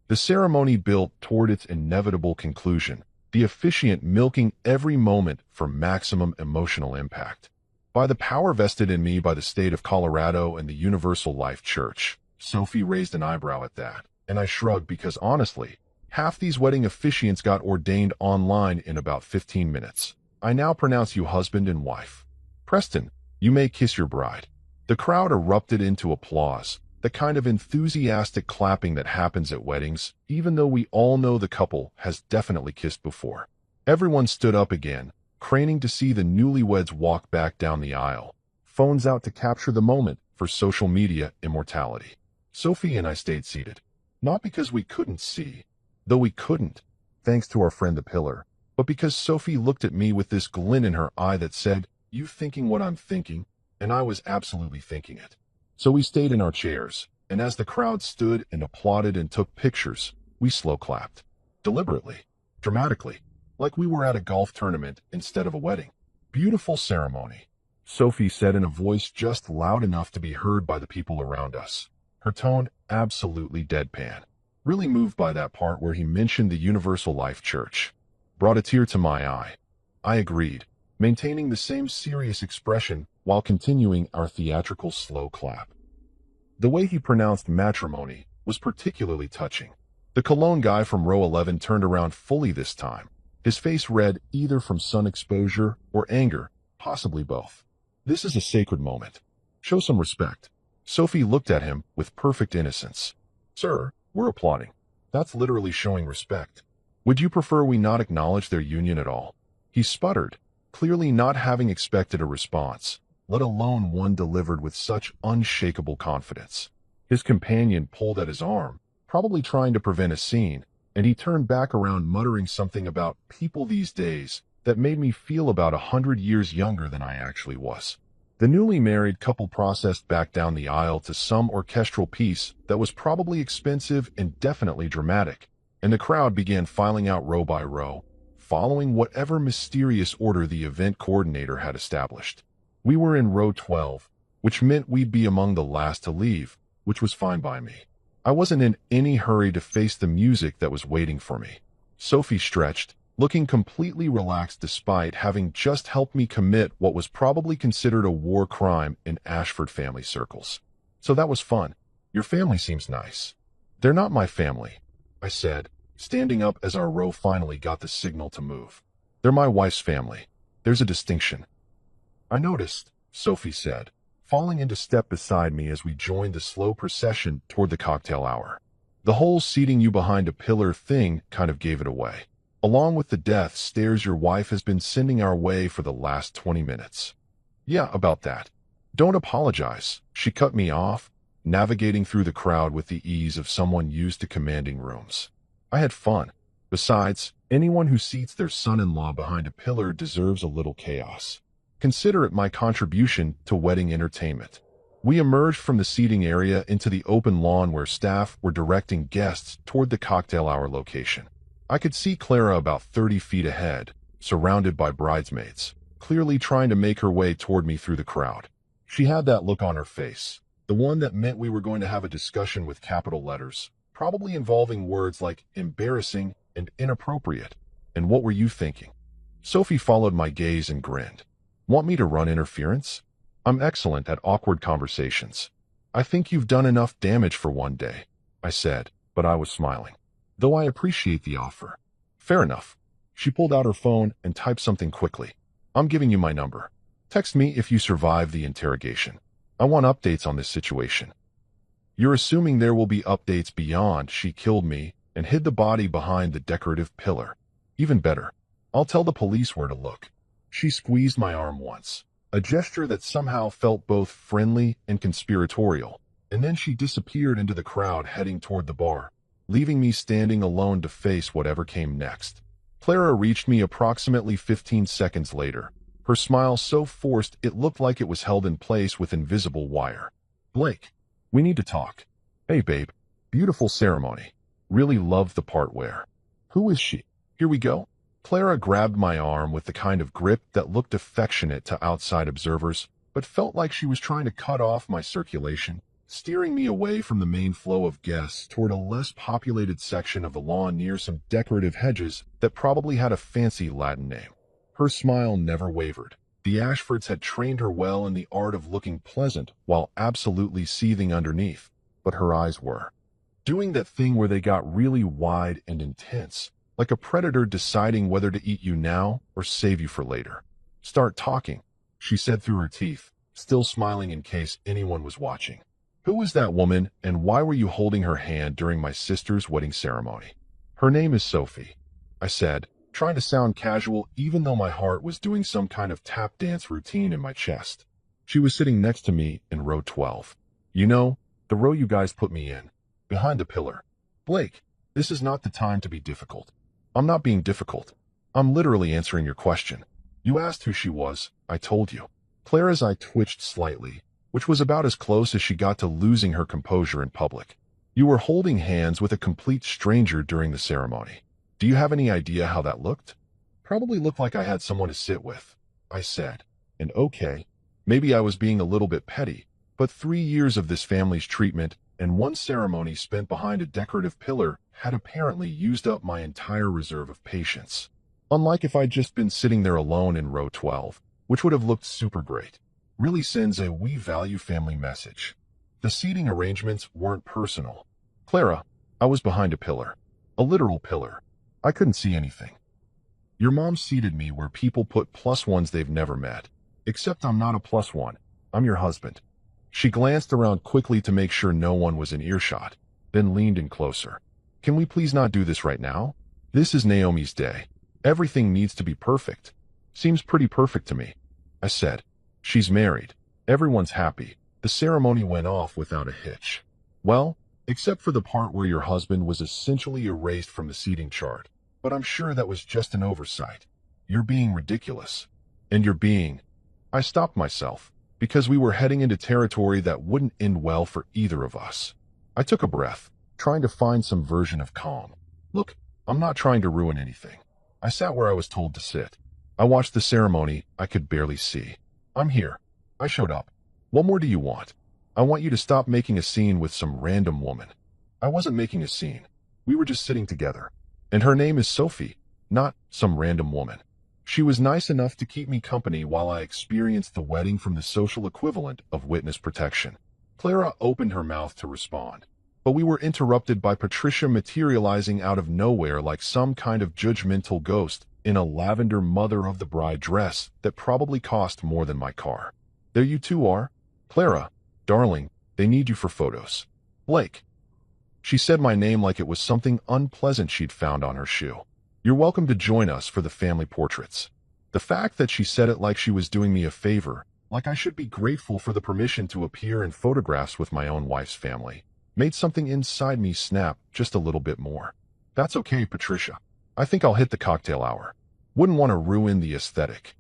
The ceremony built toward its inevitable conclusion, the officiant milking every moment for maximum emotional impact. By the power vested in me by the state of Colorado and the Universal Life Church, Sophie raised an eyebrow at that, and I shrugged because honestly, half these wedding officiants got ordained online in about 15 minutes. I now pronounce you husband and wife. Preston, you may kiss your bride. The crowd erupted into applause, the kind of enthusiastic clapping that happens at weddings, even though we all know the couple has definitely kissed before. Everyone stood up again, craning to see the newlyweds walk back down the aisle, phones out to capture the moment for social media immortality. Sophie and I stayed seated, not because we couldn't see, though we couldn't, thanks to our friend the pillar, but because Sophie looked at me with this glint in her eye that said, "You thinking what I'm thinking?" And I was absolutely thinking it. So we stayed in our chairs, and as the crowd stood and applauded and took pictures, we slow clapped. Deliberately, dramatically, like we were at a golf tournament instead of a wedding. Beautiful ceremony, Sophie said in a voice just loud enough to be heard by the people around us. Her tone absolutely deadpan. Really moved by that part where he mentioned the Universal Life Church. Brought a tear to my eye. I agreed, maintaining the same serious expression while continuing our theatrical slow clap. The way he pronounced matrimony was particularly touching. The cologne guy from row 11 turned around fully this time, his face red either from sun exposure or anger, possibly both. This is a sacred moment. Show some respect. Sophie looked at him with perfect innocence. Sir, we're applauding. That's literally showing respect. Would you prefer we not acknowledge their union at all? He sputtered, clearly not having expected a response, let alone one delivered with such unshakable confidence. His companion pulled at his arm, probably trying to prevent a scene, and he turned back around muttering something about people these days that made me feel about 100 years younger than I actually was. The newly married couple processed back down the aisle to some orchestral piece that was probably expensive and definitely dramatic, and the crowd began filing out row by row, following whatever mysterious order the event coordinator had established. We were in row 12, which meant we'd be among the last to leave, which was fine by me. I wasn't in any hurry to face the music that was waiting for me. Sophie stretched, looking completely relaxed despite having just helped me commit what was probably considered a war crime in Ashford family circles. So that was fun. Your family seems nice. They're not my family, I said, standing up as our row finally got the signal to move. They're my wife's family. There's a distinction. I noticed, Sophie said, falling into step beside me as we joined the slow procession toward the cocktail hour. The whole seating you behind a pillar thing kind of gave it away. Along with the death stares your wife has been sending our way for the last 20 minutes. Yeah, about that. Don't apologize. She cut me off, navigating through the crowd with the ease of someone used to commanding rooms. I had fun. Besides, anyone who seats their son-in-law behind a pillar deserves a little chaos. Consider it my contribution to wedding entertainment. We emerged from the seating area into the open lawn where staff were directing guests toward the cocktail hour location. I could see Clara about 30 feet ahead, surrounded by bridesmaids, clearly trying to make her way toward me through the crowd. She had that look on her face, the one that meant we were going to have a discussion with capital letters, probably involving words like embarrassing and inappropriate. And what were you thinking? Sophie followed my gaze and grinned. Want me to run interference? I'm excellent at awkward conversations. I think you've done enough damage for one day, I said, but I was smiling. Though I appreciate the offer. Fair enough. She pulled out her phone and typed something quickly. I'm giving you my number. Text me if you survive the interrogation. I want updates on this situation. You're assuming there will be updates beyond she killed me and hid the body behind the decorative pillar. Even better. I'll tell the police where to look. She squeezed my arm once, a gesture that somehow felt both friendly and conspiratorial, and then she disappeared into the crowd heading toward the bar, leaving me standing alone to face whatever came next. Clara reached me approximately 15 seconds later, her smile so forced it looked like it was held in place with invisible wire. Blake, we need to talk. Hey babe, beautiful ceremony. Really loved the part where. Who is she? Here we go. Clara grabbed my arm with the kind of grip that looked affectionate to outside observers, but felt like she was trying to cut off my circulation, steering me away from the main flow of guests toward a less populated section of the lawn near some decorative hedges that probably had a fancy Latin name. Her smile never wavered. The Ashfords had trained her well in the art of looking pleasant while absolutely seething underneath, but her eyes were doing that thing where they got really wide and intense, like a predator deciding whether to eat you now or save you for later. Start talking, she said through her teeth, still smiling in case anyone was watching. Who was that woman, and why were you holding her hand during my sister's wedding ceremony? Her name is Sophie, I said, trying to sound casual even though my heart was doing some kind of tap dance routine in my chest. She was sitting next to me in row 12. You know, the row you guys put me in, behind the pillar. Blake, this is not the time to be difficult. I'm not being difficult. I'm literally answering your question. You asked who she was, I told you. Clara's eye twitched slightly, which was about as close as she got to losing her composure in public. You were holding hands with a complete stranger during the ceremony. Do you have any idea how that looked? Probably looked like I had someone to sit with, I said. And okay, maybe I was being a little bit petty, but 3 years of this family's treatment and one ceremony spent behind a decorative pillar had apparently used up my entire reserve of patience. Unlike if I'd just been sitting there alone in row 12, which would have looked super great. Really sends a "we value family" message. The seating arrangements weren't personal. Clara, I was behind a pillar. A literal pillar. I couldn't see anything. Your mom seated me where people put +1s they've never met. Except I'm not a +1. I'm your husband. She glanced around quickly to make sure no one was in earshot, then leaned in closer. Can we please not do this right now? This is Naomi's day. Everything needs to be perfect. Seems pretty perfect to me, I said. She's married. Everyone's happy. The ceremony went off without a hitch. Well, Except for the part where your husband was essentially erased from the seating chart. But I'm sure that was just an oversight. You're being ridiculous. And you're being... I stopped myself, because we were heading into territory that wouldn't end well for either of us. I took a breath, trying to find some version of calm. Look, I'm not trying to ruin anything. I sat where I was told to sit. I watched the ceremony I could barely see. I'm here. I showed up. What more do you want? I want you to stop making a scene with some random woman. I wasn't making a scene. We were just sitting together. And her name is Sophie, not some random woman. She was nice enough to keep me company while I experienced the wedding from the social equivalent of witness protection. Clara opened her mouth to respond, but we were interrupted by Patricia materializing out of nowhere like some kind of judgmental ghost in a lavender mother-of-the-bride dress that probably cost more than my car. There you two are. Clara, darling, they need you for photos. Blake. She said my name like it was something unpleasant she'd found on her shoe. You're welcome to join us for the family portraits. The fact that she said it like she was doing me a favor, like I should be grateful for the permission to appear in photographs with my own wife's family, made something inside me snap just a little bit more. That's okay, Patricia. I think I'll hit the cocktail hour. Wouldn't want to ruin the aesthetic.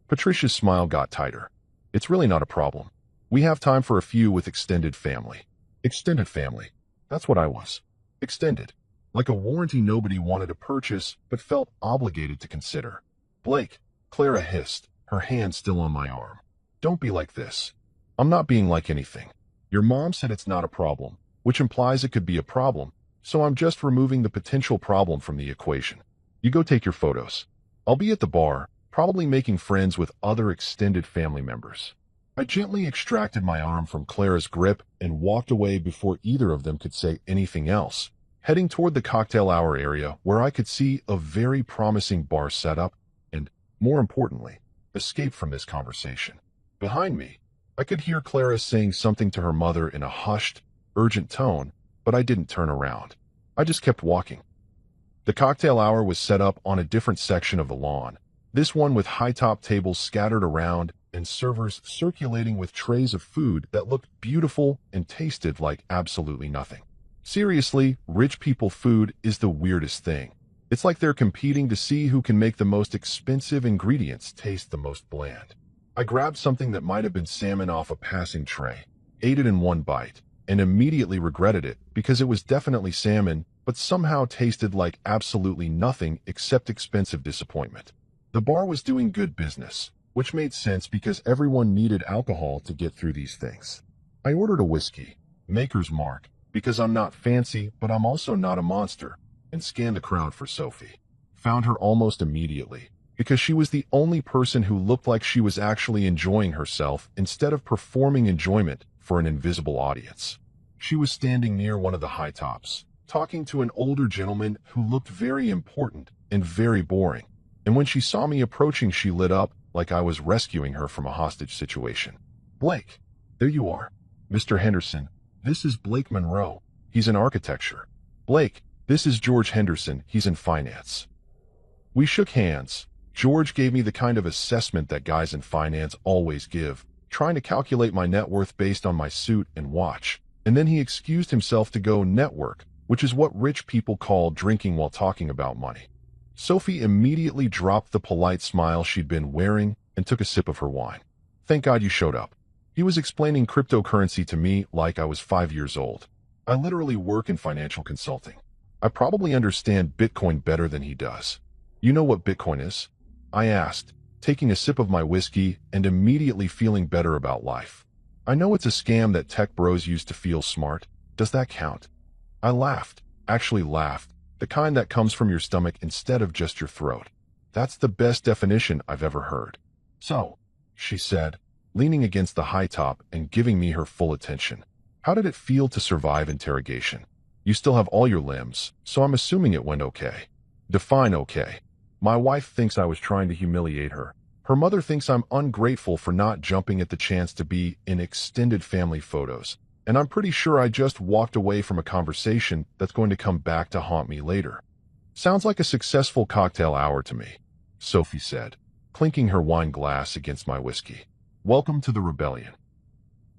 Patricia's smile got tighter. It's really not a problem. We have time for a few with extended family. Extended family. That's what I was. Extended. Like a warranty nobody wanted to purchase, but felt obligated to consider. Blake, Clara hissed, her hand still on my arm. Don't be like this. I'm not being like anything. Your mom said it's not a problem, which implies it could be a problem, so I'm just removing the potential problem from the equation. You go take your photos. I'll be at the bar, probably making friends with other extended family members. I gently extracted my arm from Clara's grip and walked away before either of them could say anything else, heading toward the cocktail hour area where I could see a very promising bar setup and, more importantly, escape from this conversation. Behind me, I could hear Clara saying something to her mother in a hushed, urgent tone, but I didn't turn around. I just kept walking. The cocktail hour was set up on a different section of the lawn, this one with high-top tables scattered around and servers circulating with trays of food that looked beautiful and tasted like absolutely nothing. Seriously, rich people food is the weirdest thing. It's like they're competing to see who can make the most expensive ingredients taste the most bland. I grabbed something that might have been salmon off a passing tray, ate it in one bite, and immediately regretted it because it was definitely salmon, but somehow tasted like absolutely nothing except expensive disappointment. The bar was doing good business, which made sense because everyone needed alcohol to get through these things. I ordered a whiskey, Maker's Mark, because I'm not fancy, but I'm also not a monster, and scanned the crowd for Sophie. Found her almost immediately, because she was the only person who looked like she was actually enjoying herself instead of performing enjoyment for an invisible audience. She was standing near one of the high tops, talking to an older gentleman who looked very important and very boring, and when she saw me approaching she lit up like I was rescuing her from a hostage situation. Blake, there you are. Mr. Henderson, this is Blake Monroe. He's in architecture. Blake, this is George Henderson. He's in finance. We shook hands. George gave me the kind of assessment that guys in finance always give, trying to calculate my net worth based on my suit and watch. And then he excused himself to go network, which is what rich people call drinking while talking about money. Sophie immediately dropped the polite smile she'd been wearing and took a sip of her wine. Thank God you showed up. He was explaining cryptocurrency to me like I was 5 years old. I literally work in financial consulting. I probably understand Bitcoin better than he does. You know what Bitcoin is? I asked, taking a sip of my whiskey and immediately feeling better about life. I know it's a scam that tech bros use to feel smart. Does that count? I laughed, actually laughed, the kind that comes from your stomach instead of just your throat. That's the best definition I've ever heard. So, she said, leaning against the high top and giving me her full attention. How did it feel to survive interrogation? You still have all your limbs, so I'm assuming it went okay. Define okay. My wife thinks I was trying to humiliate her. Her mother thinks I'm ungrateful for not jumping at the chance to be in extended family photos. And I'm pretty sure I just walked away from a conversation that's going to come back to haunt me later. Sounds like a successful cocktail hour to me, Sophie said, clinking her wine glass against my whiskey. Welcome to the rebellion.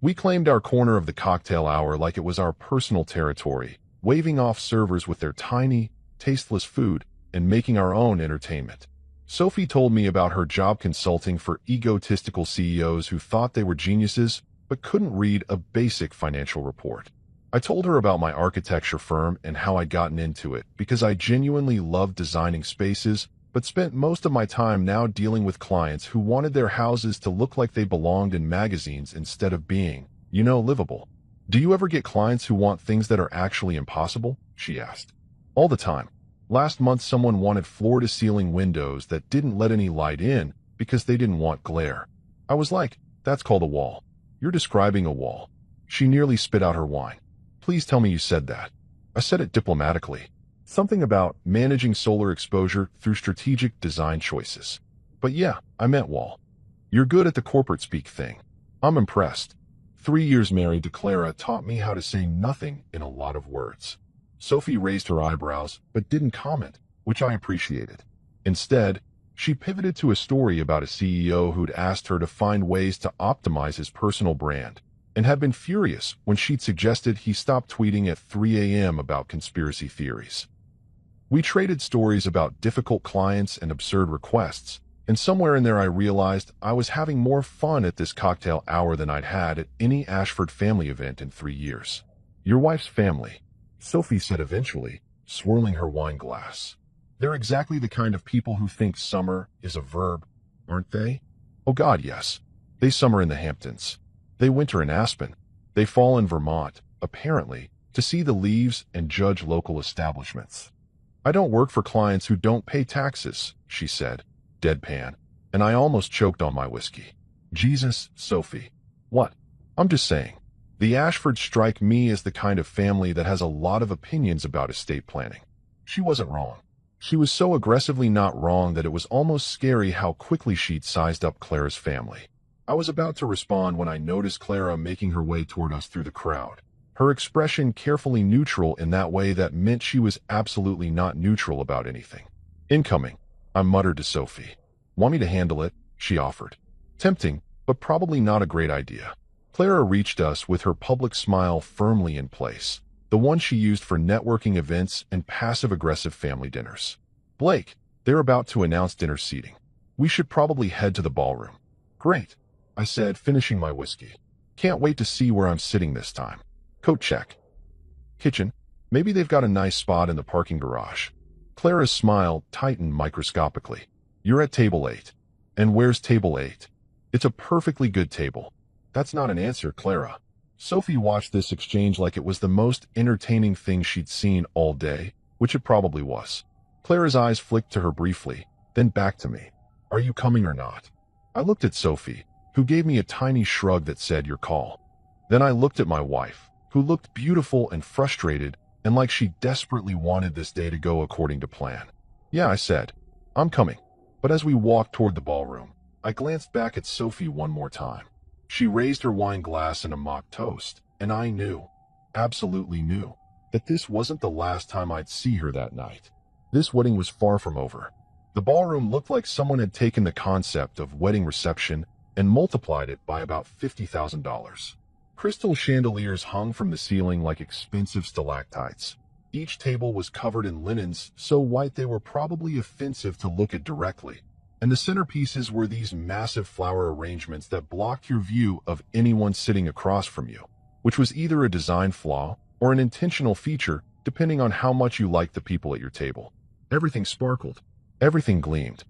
We claimed our corner of the cocktail hour like it was our personal territory, waving off servers with their tiny, tasteless food and making our own entertainment. Sophie told me about her job consulting for egotistical CEOs who thought they were geniuses but couldn't read a basic financial report. I told her about my architecture firm and how I'd gotten into it because I genuinely loved designing spaces but spent most of my time now dealing with clients who wanted their houses to look like they belonged in magazines instead of being, livable. Do you ever get clients who want things that are actually impossible? She asked. All the time. Last month someone wanted floor-to-ceiling windows that didn't let any light in because they didn't want glare. I was like, that's called a wall. You're describing a wall. She nearly spit out her wine. Please tell me you said that. I said it diplomatically. Something about managing solar exposure through strategic design choices. But yeah, I meant wall. You're good at the corporate speak thing. I'm impressed. 3 years married to Clara taught me how to say nothing in a lot of words. Sophie raised her eyebrows, but didn't comment, which I appreciated. Instead, she pivoted to a story about a CEO who'd asked her to find ways to optimize his personal brand, and had been furious when she'd suggested he stop tweeting at 3 a.m. about conspiracy theories. We traded stories about difficult clients and absurd requests, and somewhere in there I realized I was having more fun at this cocktail hour than I'd had at any Ashford family event in 3 years. Your wife's family, Sophie said eventually, swirling her wine glass. They're exactly the kind of people who think summer is a verb, aren't they? Oh God, yes. They summer in the Hamptons. They winter in Aspen. They fall in Vermont, apparently, to see the leaves and judge local establishments. I don't work for clients who don't pay taxes, she said, deadpan, and I almost choked on my whiskey. Jesus, Sophie. What? I'm just saying. The Ashfords strike me as the kind of family that has a lot of opinions about estate planning. She wasn't wrong. She was so aggressively not wrong that it was almost scary how quickly she'd sized up Clara's family. I was about to respond when I noticed Clara making her way toward us through the crowd. Her expression carefully neutral in that way that meant she was absolutely not neutral about anything. Incoming, I muttered to Sophie. Want me to handle it? She offered. Tempting, but probably not a great idea. Clara reached us with her public smile firmly in place, the one she used for networking events and passive-aggressive family dinners. Blake, they're about to announce dinner seating. We should probably head to the ballroom. Great, I said, finishing my whiskey. Can't wait to see where I'm sitting this time. Coat check. Kitchen. Maybe they've got a nice spot in the parking garage. Clara's smile tightened microscopically. You're at table 8. And where's table 8? It's a perfectly good table. That's not an answer, Clara. Sophie watched this exchange like it was the most entertaining thing she'd seen all day, which it probably was. Clara's eyes flicked to her briefly, then back to me. Are you coming or not? I looked at Sophie, who gave me a tiny shrug that said, your call. Then I looked at my wife, who looked beautiful and frustrated and like she desperately wanted this day to go according to plan. Yeah, I said, I'm coming. But as we walked toward the ballroom, I glanced back at Sophie one more time. She raised her wine glass in a mock toast, and I knew, absolutely knew, that this wasn't the last time I'd see her that night. This wedding was far from over. The ballroom looked like someone had taken the concept of wedding reception and multiplied it by about $50,000. Crystal chandeliers hung from the ceiling like expensive stalactites. Each table was covered in linens so white they were probably offensive to look at directly. And the centerpieces were these massive flower arrangements that blocked your view of anyone sitting across from you, which was either a design flaw or an intentional feature depending on how much you liked the people at your table. Everything sparkled. Everything gleamed.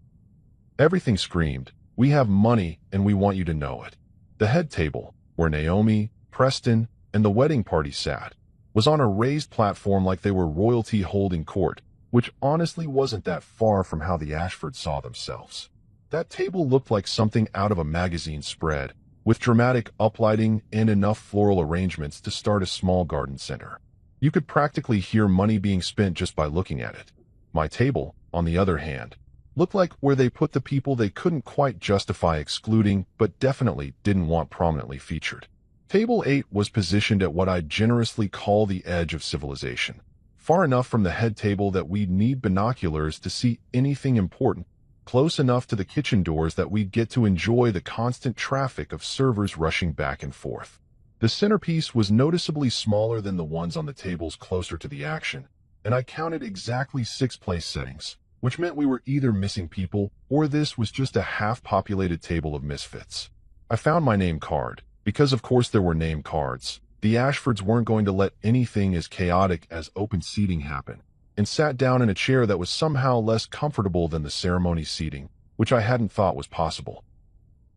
Everything screamed, we have money and we want you to know it. The head table, where Naomi, Preston, and the wedding party sat, was on a raised platform like they were royalty holding court, which honestly wasn't that far from how the Ashfords saw themselves. That table looked like something out of a magazine spread, with dramatic uplighting and enough floral arrangements to start a small garden center. You could practically hear money being spent just by looking at it. My table, on the other hand, looked like where they put the people they couldn't quite justify excluding but definitely didn't want prominently featured. Table 8 was positioned at what I'd generously call the edge of civilization. Far enough from the head table that we'd need binoculars to see anything important, close enough to the kitchen doors that we'd get to enjoy the constant traffic of servers rushing back and forth. The centerpiece was noticeably smaller than the ones on the tables closer to the action, and I counted exactly 6 place settings, which meant we were either missing people or this was just a half-populated table of misfits. I found my name card, because of course there were name cards. The Ashfords weren't going to let anything as chaotic as open seating happen, and sat down in a chair that was somehow less comfortable than the ceremony seating, which I hadn't thought was possible.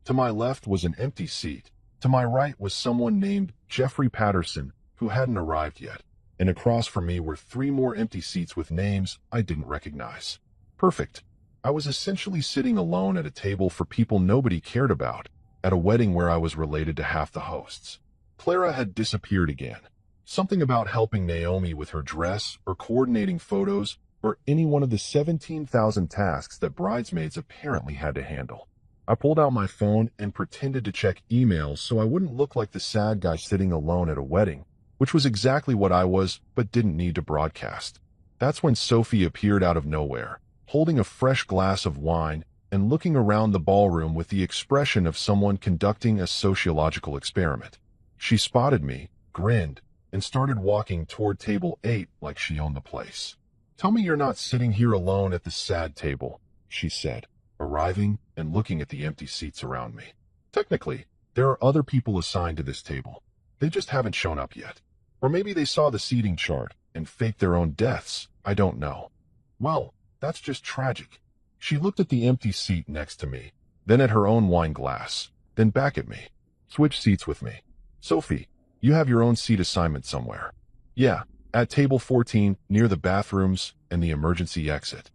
To my left was an empty seat. To my right was someone named Jeffrey Patterson, who hadn't arrived yet, and across from me were 3 more empty seats with names I didn't recognize. Perfect. I was essentially sitting alone at a table for people nobody cared about, at a wedding where I was related to half the hosts. Clara had disappeared again. Something about helping Naomi with her dress, or coordinating photos, or any one of the 17,000 tasks that bridesmaids apparently had to handle. I pulled out my phone and pretended to check emails so I wouldn't look like the sad guy sitting alone at a wedding, which was exactly what I was, but didn't need to broadcast. That's when Sophie appeared out of nowhere, holding a fresh glass of wine and looking around the ballroom with the expression of someone conducting a sociological experiment. She spotted me, grinned, and started walking toward table 8 like she owned the place. "Tell me you're not sitting here alone at the sad table," she said, arriving and looking at the empty seats around me. "Technically, there are other people assigned to this table. They just haven't shown up yet. Or maybe they saw the seating chart and faked their own deaths. I don't know." "Well, that's just tragic." She looked at the empty seat next to me, then at her own wine glass, then back at me. "Switch seats with me. Sophie, you have your own seat assignment somewhere." "Yeah, at table 14, near the bathrooms and the emergency exit."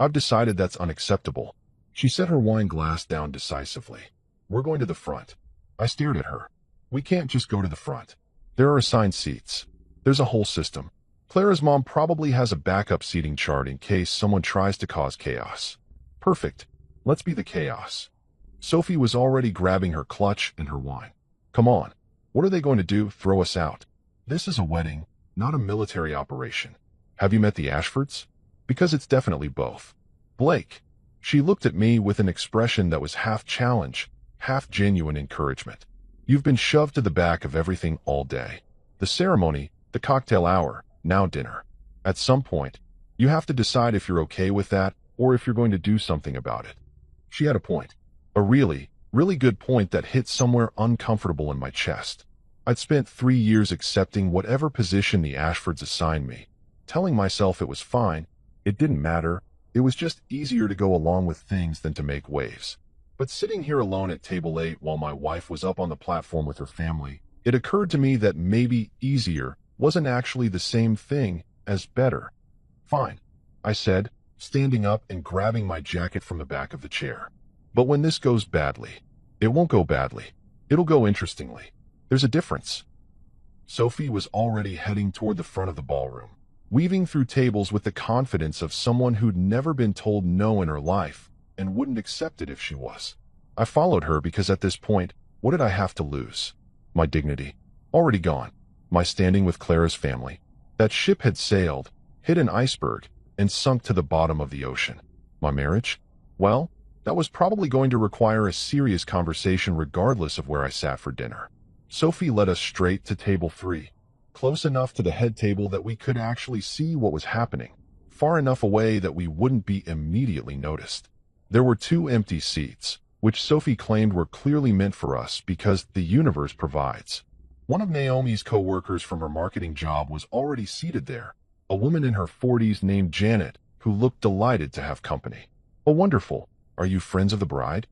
"I've decided that's unacceptable." She set her wine glass down decisively. "We're going to the front." I stared at her. "We can't just go to the front. There are assigned seats. There's a whole system. Clara's mom probably has a backup seating chart in case someone tries to cause chaos." "Perfect. Let's be the chaos." Sophie was already grabbing her clutch and her wine. "Come on. What are they going to do, throw us out? This is a wedding, not a military operation. Have you met the Ashfords? Because it's definitely both." "Blake." She looked at me with an expression that was half challenge, half genuine encouragement. "You've been shoved to the back of everything all day. The ceremony, the cocktail hour, now dinner. At some point, you have to decide if you're okay with that or if you're going to do something about it." She had a point. A really, really good point that hit somewhere uncomfortable in my chest. I'd spent 3 years accepting whatever position the Ashfords assigned me, telling myself it was fine, it didn't matter, it was just easier to go along with things than to make waves. But sitting here alone at table 8 while my wife was up on the platform with her family, it occurred to me that maybe easier wasn't actually the same thing as better. "Fine," I said, standing up and grabbing my jacket from the back of the chair. "But when this goes badly, it won't go badly. It'll go interestingly. There's a difference." Sophie was already heading toward the front of the ballroom, weaving through tables with the confidence of someone who'd never been told no in her life and wouldn't accept it if she was. I followed her because at this point, what did I have to lose? My dignity. Already gone. My standing with Clara's family. That ship had sailed, hit an iceberg, and sunk to the bottom of the ocean. My marriage? Well, that was probably going to require a serious conversation regardless of where I sat for dinner. Sophie led us straight to table 3, close enough to the head table that we could actually see what was happening, far enough away that we wouldn't be immediately noticed. There were 2 empty seats, which Sophie claimed were clearly meant for us because the universe provides. One of Naomi's co-workers from her marketing job was already seated there, a woman in her 40s named Janet, who looked delighted to have company. "Oh, wonderful. Are you friends of the bride?"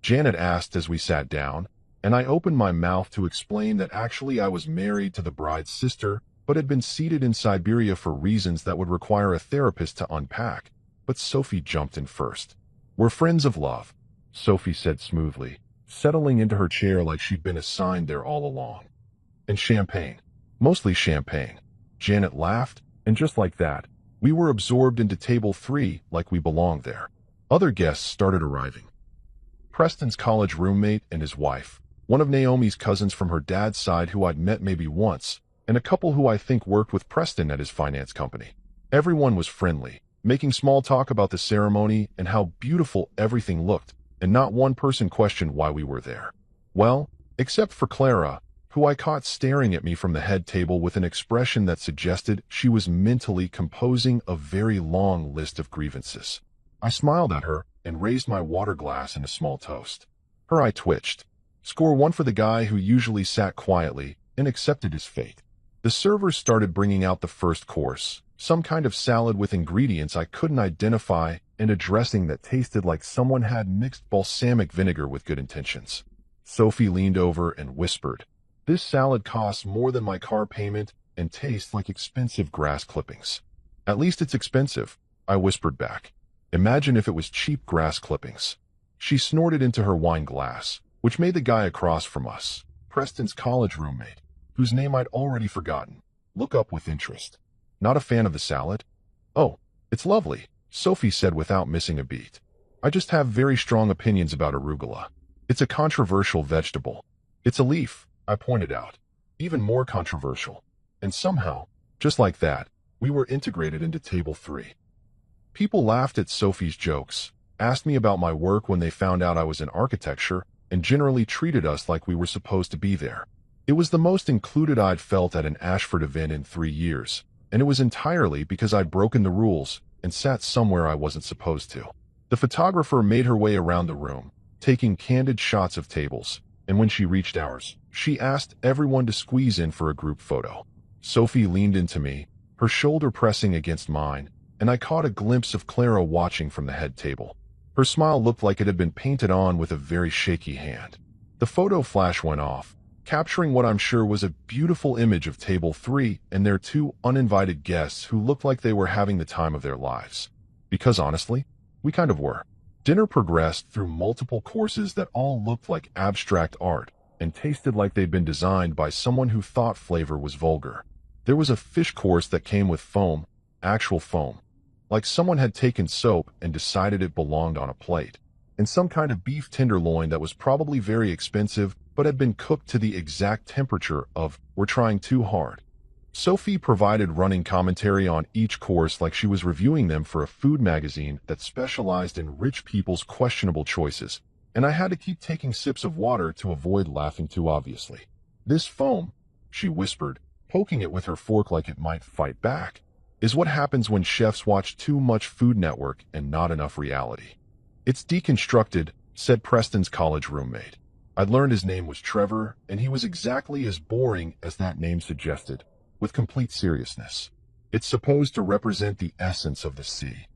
Janet asked as we sat down, and I opened my mouth to explain that actually I was married to the bride's sister, but had been seated in Siberia for reasons that would require a therapist to unpack. But Sophie jumped in first. "We're friends of love," Sophie said smoothly, settling into her chair like she'd been assigned there all along. "And champagne. Mostly champagne." Janet laughed, and just like that, we were absorbed into table 3 like we belonged there. Other guests started arriving. Preston's college roommate and his wife, one of Naomi's cousins from her dad's side who I'd met maybe once, and a couple who I think worked with Preston at his finance company. Everyone was friendly, making small talk about the ceremony and how beautiful everything looked, and not one person questioned why we were there. Well, except for Clara, who I caught staring at me from the head table with an expression that suggested she was mentally composing a very long list of grievances. I smiled at her and raised my water glass in a small toast. Her eye twitched. Score one for the guy who usually sat quietly and accepted his fate. The servers started bringing out the first course, some kind of salad with ingredients I couldn't identify and a dressing that tasted like someone had mixed balsamic vinegar with good intentions. Sophie leaned over and whispered, "This salad costs more than my car payment and tastes like expensive grass clippings." "At least it's expensive," I whispered back. "Imagine if it was cheap grass clippings." She snorted into her wine glass, which made the guy across from us, Preston's college roommate, whose name I'd already forgotten, look up with interest. "Not a fan of the salad?" "Oh, it's lovely," Sophie said without missing a beat. "I just have very strong opinions about arugula. It's a controversial vegetable." "It's a leaf," I pointed out. "Even more controversial." And somehow, just like that, we were integrated into table 3. People laughed at Sophie's jokes, asked me about my work when they found out I was in architecture, and generally treated us like we were supposed to be there. It was the most included I'd felt at an Ashford event in 3 years, and it was entirely because I'd broken the rules and sat somewhere I wasn't supposed to. The photographer made her way around the room, taking candid shots of tables, and when she reached ours, she asked everyone to squeeze in for a group photo. Sophie leaned into me, her shoulder pressing against mine, and I caught a glimpse of Clara watching from the head table. Her smile looked like it had been painted on with a very shaky hand. The photo flash went off, capturing what I'm sure was a beautiful image of Table 3 and their 2 uninvited guests who looked like they were having the time of their lives. Because honestly, we kind of were. Dinner progressed through multiple courses that all looked like abstract art and tasted like they'd been designed by someone who thought flavor was vulgar. There was a fish course that came with foam, actual foam, like someone had taken soap and decided it belonged on a plate, and some kind of beef tenderloin that was probably very expensive but had been cooked to the exact temperature of "we're trying too hard." Sophie provided running commentary on each course like she was reviewing them for a food magazine that specialized in rich people's questionable choices, and I had to keep taking sips of water to avoid laughing too obviously. "This foam," she whispered, poking it with her fork like it might fight back, "is what happens when chefs watch too much Food Network and not enough reality." "It's deconstructed," said Preston's college roommate. I'd learned his name was Trevor, and he was exactly as boring as that name suggested, with complete seriousness. "It's supposed to represent the essence of the sea."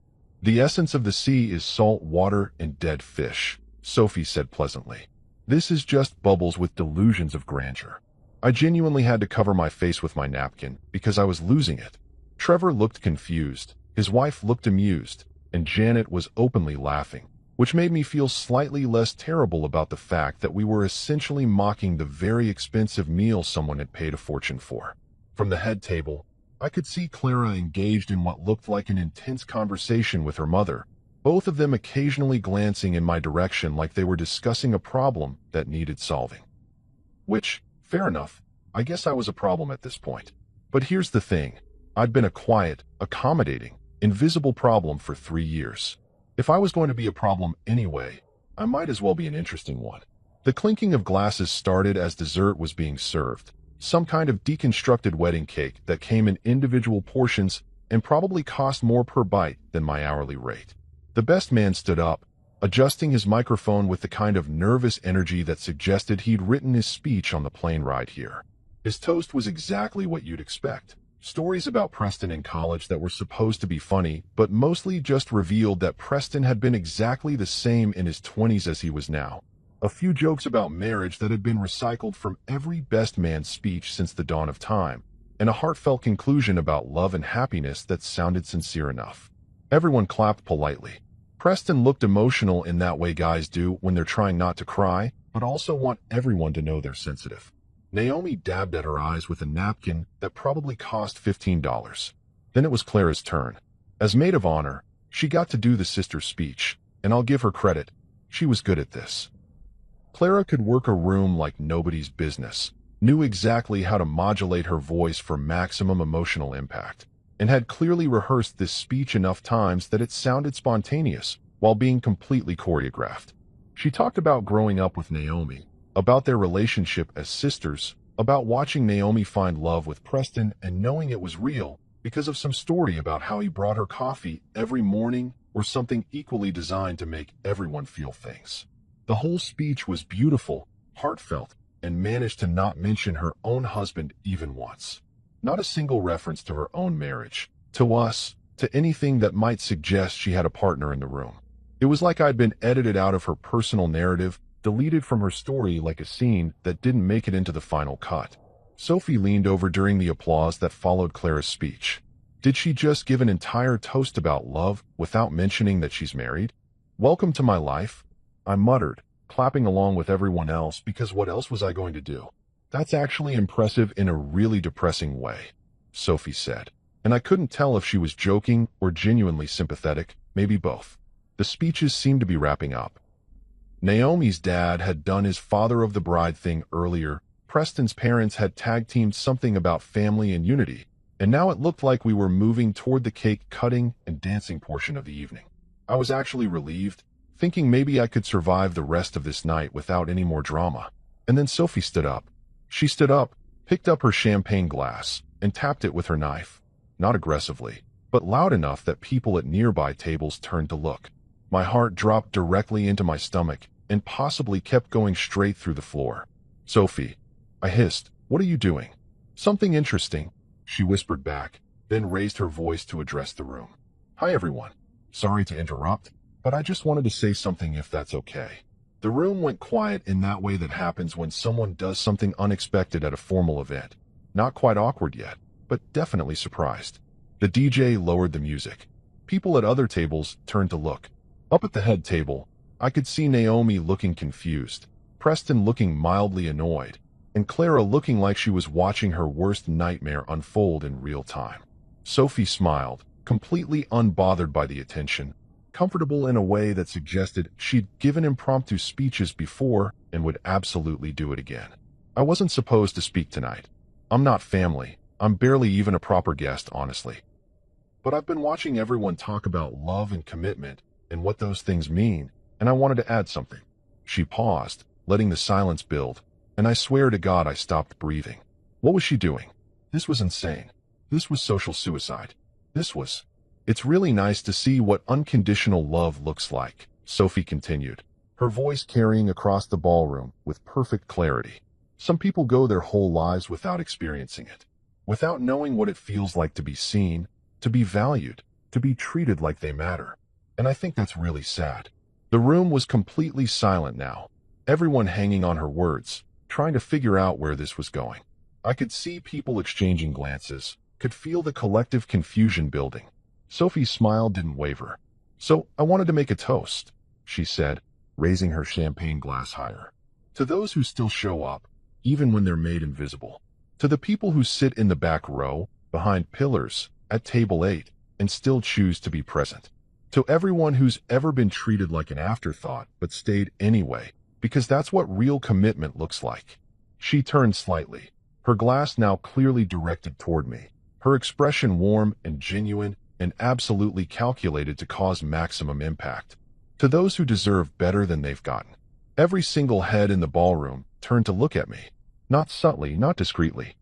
"The essence of the sea is salt water and dead fish," Sophie said pleasantly. "This is just bubbles with delusions of grandeur." I genuinely had to cover my face with my napkin because I was losing it. Trevor looked confused, his wife looked amused, and Janet was openly laughing, which made me feel slightly less terrible about the fact that we were essentially mocking the very expensive meal someone had paid a fortune for. From the head table, I could see Clara engaged in what looked like an intense conversation with her mother, both of them occasionally glancing in my direction like they were discussing a problem that needed solving. Which, fair enough, I guess I was a problem at this point. But here's the thing. I'd been a quiet, accommodating, invisible problem for 3 years. If I was going to be a problem anyway, I might as well be an interesting one. The clinking of glasses started as dessert was being served, some kind of deconstructed wedding cake that came in individual portions and probably cost more per bite than my hourly rate. The best man stood up, adjusting his microphone with the kind of nervous energy that suggested he'd written his speech on the plane ride here. His toast was exactly what you'd expect. Stories about Preston in college that were supposed to be funny, but mostly just revealed that Preston had been exactly the same in his 20s as he was now. A few jokes about marriage that had been recycled from every best man speech since the dawn of time, and a heartfelt conclusion about love and happiness that sounded sincere enough. Everyone clapped politely. Preston looked emotional in that way guys do when they're trying not to cry, but also want everyone to know they're sensitive. Naomi dabbed at her eyes with a napkin that probably cost $15. Then it was Clara's turn. As maid of honor, she got to do the sister's speech, and I'll give her credit. She was good at this. Clara could work a room like nobody's business, knew exactly how to modulate her voice for maximum emotional impact, and had clearly rehearsed this speech enough times that it sounded spontaneous while being completely choreographed. She talked about growing up with Naomi, about their relationship as sisters, about watching Naomi find love with Preston and knowing it was real because of some story about how he brought her coffee every morning or something equally designed to make everyone feel things. The whole speech was beautiful, heartfelt, and managed to not mention her own husband even once. Not a single reference to her own marriage, to us, to anything that might suggest she had a partner in the room. It was like I'd been edited out of her personal narrative, deleted from her story like a scene that didn't make it into the final cut. Sophie leaned over during the applause that followed Clara's speech. Did she just give an entire toast about love without mentioning that she's married? "Welcome to my life," I muttered, clapping along with everyone else because what else was I going to do? "That's actually impressive in a really depressing way," Sophie said, and I couldn't tell if she was joking or genuinely sympathetic, maybe both. The speeches seemed to be wrapping up. Naomi's dad had done his father of the bride thing earlier, Preston's parents had tag-teamed something about family and unity, and now it looked like we were moving toward the cake-cutting and dancing portion of the evening. I was actually relieved, thinking maybe I could survive the rest of this night without any more drama. And then Sophie stood up. She stood up, picked up her champagne glass, and tapped it with her knife. Not aggressively, but loud enough that people at nearby tables turned to look. My heart dropped directly into my stomach and possibly kept going straight through the floor. "Sophie," I hissed, "what are you doing?" "Something interesting," she whispered back, then raised her voice to address the room. "Hi everyone. Sorry to interrupt, but I just wanted to say something if that's okay." The room went quiet in that way that happens when someone does something unexpected at a formal event. Not quite awkward yet, but definitely surprised. The DJ lowered the music. People at other tables turned to look. Up at the head table, I could see Naomi looking confused, Preston looking mildly annoyed, and Clara looking like she was watching her worst nightmare unfold in real time. Sophie smiled, completely unbothered by the attention, comfortable in a way that suggested she'd given impromptu speeches before and would absolutely do it again. "I wasn't supposed to speak tonight. I'm not family. I'm barely even a proper guest, honestly. But I've been watching everyone talk about love and commitment and what those things mean, and I wanted to add something." She paused, letting the silence build, and I swear to God I stopped breathing. What was she doing? This was insane. This was social suicide. It's really nice to see what unconditional love looks like, Sophie continued, her voice carrying across the ballroom with perfect clarity. Some people go their whole lives without experiencing it, without knowing what it feels like to be seen, to be valued, to be treated like they matter. And I think that's really sad. The room was completely silent now, everyone hanging on her words, trying to figure out where this was going. I could see people exchanging glances, could feel the collective confusion building. Sophie's smile didn't waver. "So I wanted to make a toast," she said, raising her champagne glass higher. "To those who still show up, even when they're made invisible. To the people who sit in the back row, behind pillars, at table 8, and still choose to be present. To everyone who's ever been treated like an afterthought but stayed anyway, because that's what real commitment looks like." She turned slightly, her glass now clearly directed toward me, her expression warm and genuine and absolutely calculated to cause maximum impact. To those who deserve better than they've gotten. Every single head in the ballroom turned to look at me, not subtly, not discreetly.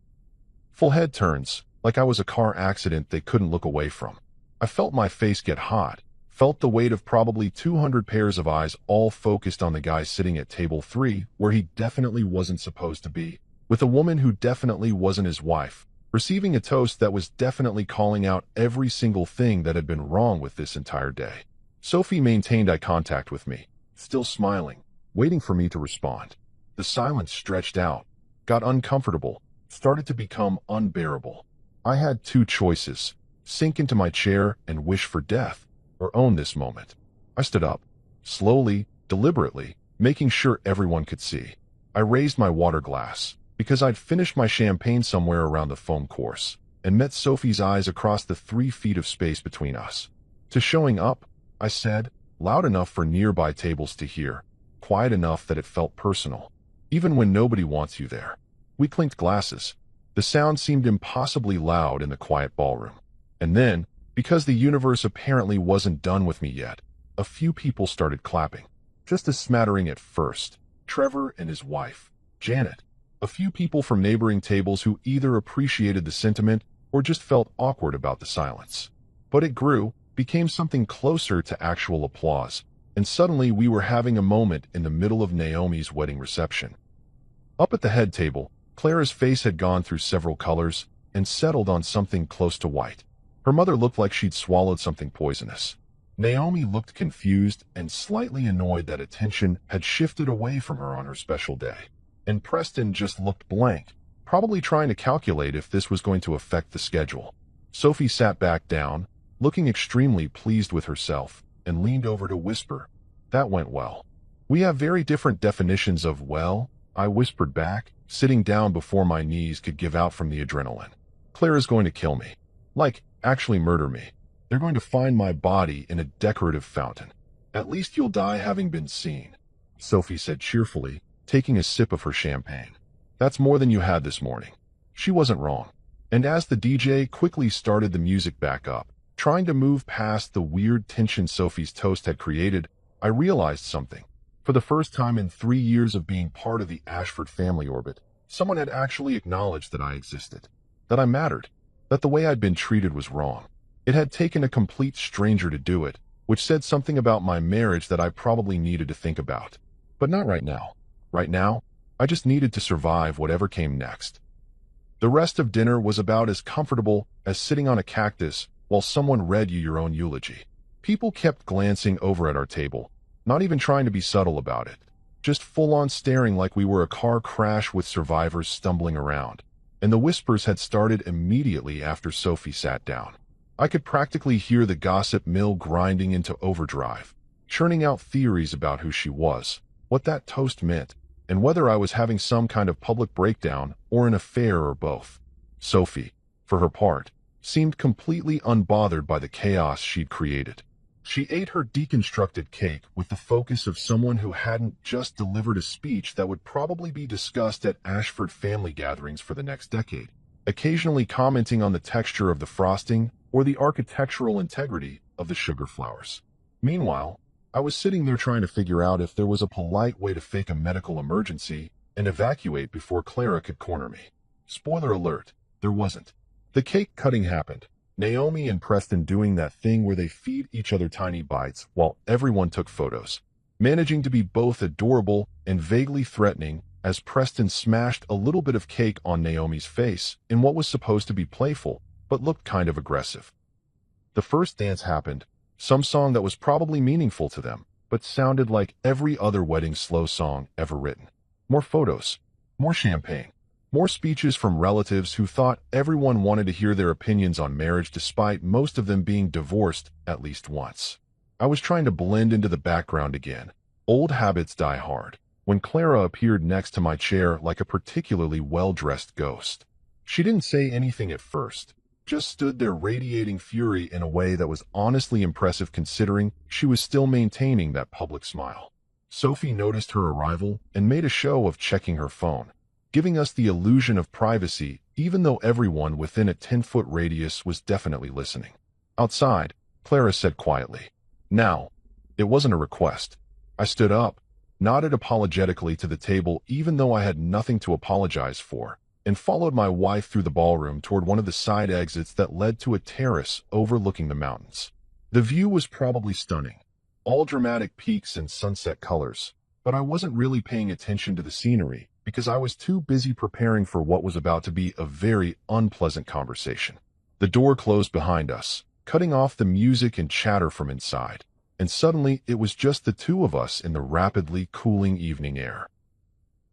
Full head turns, like I was a car accident they couldn't look away from. I felt my face get hot, felt the weight of probably 200 pairs of eyes all focused on the guy sitting at table 3, where he definitely wasn't supposed to be, with a woman who definitely wasn't his wife, receiving a toast that was definitely calling out every single thing that had been wrong with this entire day. Sophie maintained eye contact with me, still smiling, waiting for me to respond. The silence stretched out, got uncomfortable, started to become unbearable. I had two choices: sink into my chair and wish for death, or own this moment. I stood up, slowly, deliberately, making sure everyone could see. I raised my water glass, because I'd finished my champagne somewhere around the foam course, and met Sophie's eyes across the 3 feet of space between us. "To showing up," I said, loud enough for nearby tables to hear, quiet enough that it felt personal, even when nobody wants you there. We clinked glasses. The sound seemed impossibly loud in the quiet ballroom. And then, because the universe apparently wasn't done with me yet, a few people started clapping. Just a smattering at first. Trevor and his wife, Janet. A few people from neighboring tables who either appreciated the sentiment or just felt awkward about the silence. But it grew, became something closer to actual applause, and suddenly we were having a moment in the middle of Naomi's wedding reception. Up at the head table, Clara's face had gone through several colors and settled on something close to white. Her mother looked like she'd swallowed something poisonous. Naomi looked confused and slightly annoyed that attention had shifted away from her on her special day. And Preston just looked blank, probably trying to calculate if this was going to affect the schedule. Sophie sat back down, looking extremely pleased with herself, and leaned over to whisper, "That went well." "We have very different definitions of well," I whispered back, sitting down before my knees could give out from the adrenaline. "Clara's going to kill me. Like, actually murder me. They're going to find my body in a decorative fountain. At least you'll die having been seen," Sophie said cheerfully, taking a sip of her champagne. "That's more than you had this morning." She wasn't wrong. And as the DJ quickly started the music back up, trying to move past the weird tension Sophie's toast had created, I realized something. For the first time in 3 years of being part of the Ashford family orbit, someone had actually acknowledged that I existed, that I mattered, that the way I'd been treated was wrong. It had taken a complete stranger to do it, which said something about my marriage that I probably needed to think about. But not right now. Right now, I just needed to survive whatever came next. The rest of dinner was about as comfortable as sitting on a cactus while someone read you your own eulogy. People kept glancing over at our table, not even trying to be subtle about it, just full-on staring like we were a car crash with survivors stumbling around. And the whispers had started immediately after Sophie sat down. I could practically hear the gossip mill grinding into overdrive, churning out theories about who she was, what that toast meant, and whether I was having some kind of public breakdown or an affair or both. Sophie, for her part, seemed completely unbothered by the chaos she'd created. She ate her deconstructed cake with the focus of someone who hadn't just delivered a speech that would probably be discussed at Ashford family gatherings for the next decade, occasionally commenting on the texture of the frosting or the architectural integrity of the sugar flowers. Meanwhile, I was sitting there trying to figure out if there was a polite way to fake a medical emergency and evacuate before Clara could corner me. Spoiler alert, there wasn't. The cake cutting happened. Naomi and Preston doing that thing where they feed each other tiny bites while everyone took photos, managing to be both adorable and vaguely threatening as Preston smashed a little bit of cake on Naomi's face in what was supposed to be playful, but looked kind of aggressive. The first dance happened, some song that was probably meaningful to them, but sounded like every other wedding slow song ever written. More photos, more champagne, more speeches from relatives who thought everyone wanted to hear their opinions on marriage despite most of them being divorced at least once. I was trying to blend into the background again. Old habits die hard. When Clara appeared next to my chair like a particularly well-dressed ghost. She didn't say anything at first, just stood there radiating fury in a way that was honestly impressive considering she was still maintaining that public smile. Sophie noticed her arrival and made a show of checking her phone, giving us the illusion of privacy even though everyone within a 10-foot radius was definitely listening. Outside, Clara said quietly, "Now." It wasn't a request. I stood up, nodded apologetically to the table even though I had nothing to apologize for, and followed my wife through the ballroom toward one of the side exits that led to a terrace overlooking the mountains. The view was probably stunning, all dramatic peaks and sunset colors, but I wasn't really paying attention to the scenery because I was too busy preparing for what was about to be a very unpleasant conversation. The door closed behind us, cutting off the music and chatter from inside, and suddenly it was just the two of us in the rapidly cooling evening air.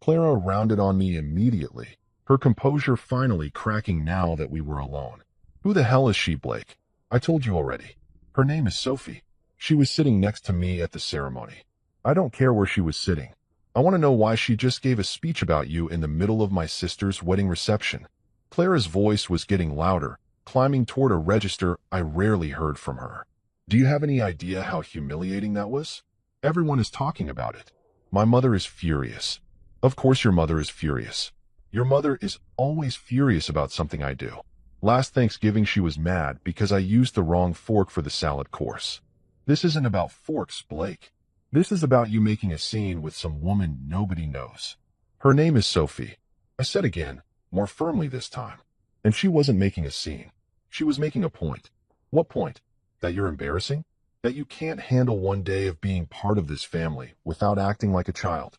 Clara rounded on me immediately, her composure finally cracking now that we were alone. "Who the hell is she, Blake?" "I told you already. Her name is Sophie. She was sitting next to me at the ceremony." "I don't care where she was sitting. I want to know why she just gave a speech about you in the middle of my sister's wedding reception." Clara's voice was getting louder, climbing toward a register I rarely heard from her. "Do you have any idea how humiliating that was? Everyone is talking about it. My mother is furious." "Of course your mother is furious. Your mother is always furious about something I do. Last Thanksgiving she was mad because I used the wrong fork for the salad course." "This isn't about forks, Blake. This is about you making a scene with some woman nobody knows. Her name is Sophie. I said again, more firmly this time. And she wasn't making a scene. She was making a point. What point? That you're embarrassing? That you can't handle one day of being part of this family without acting like a child?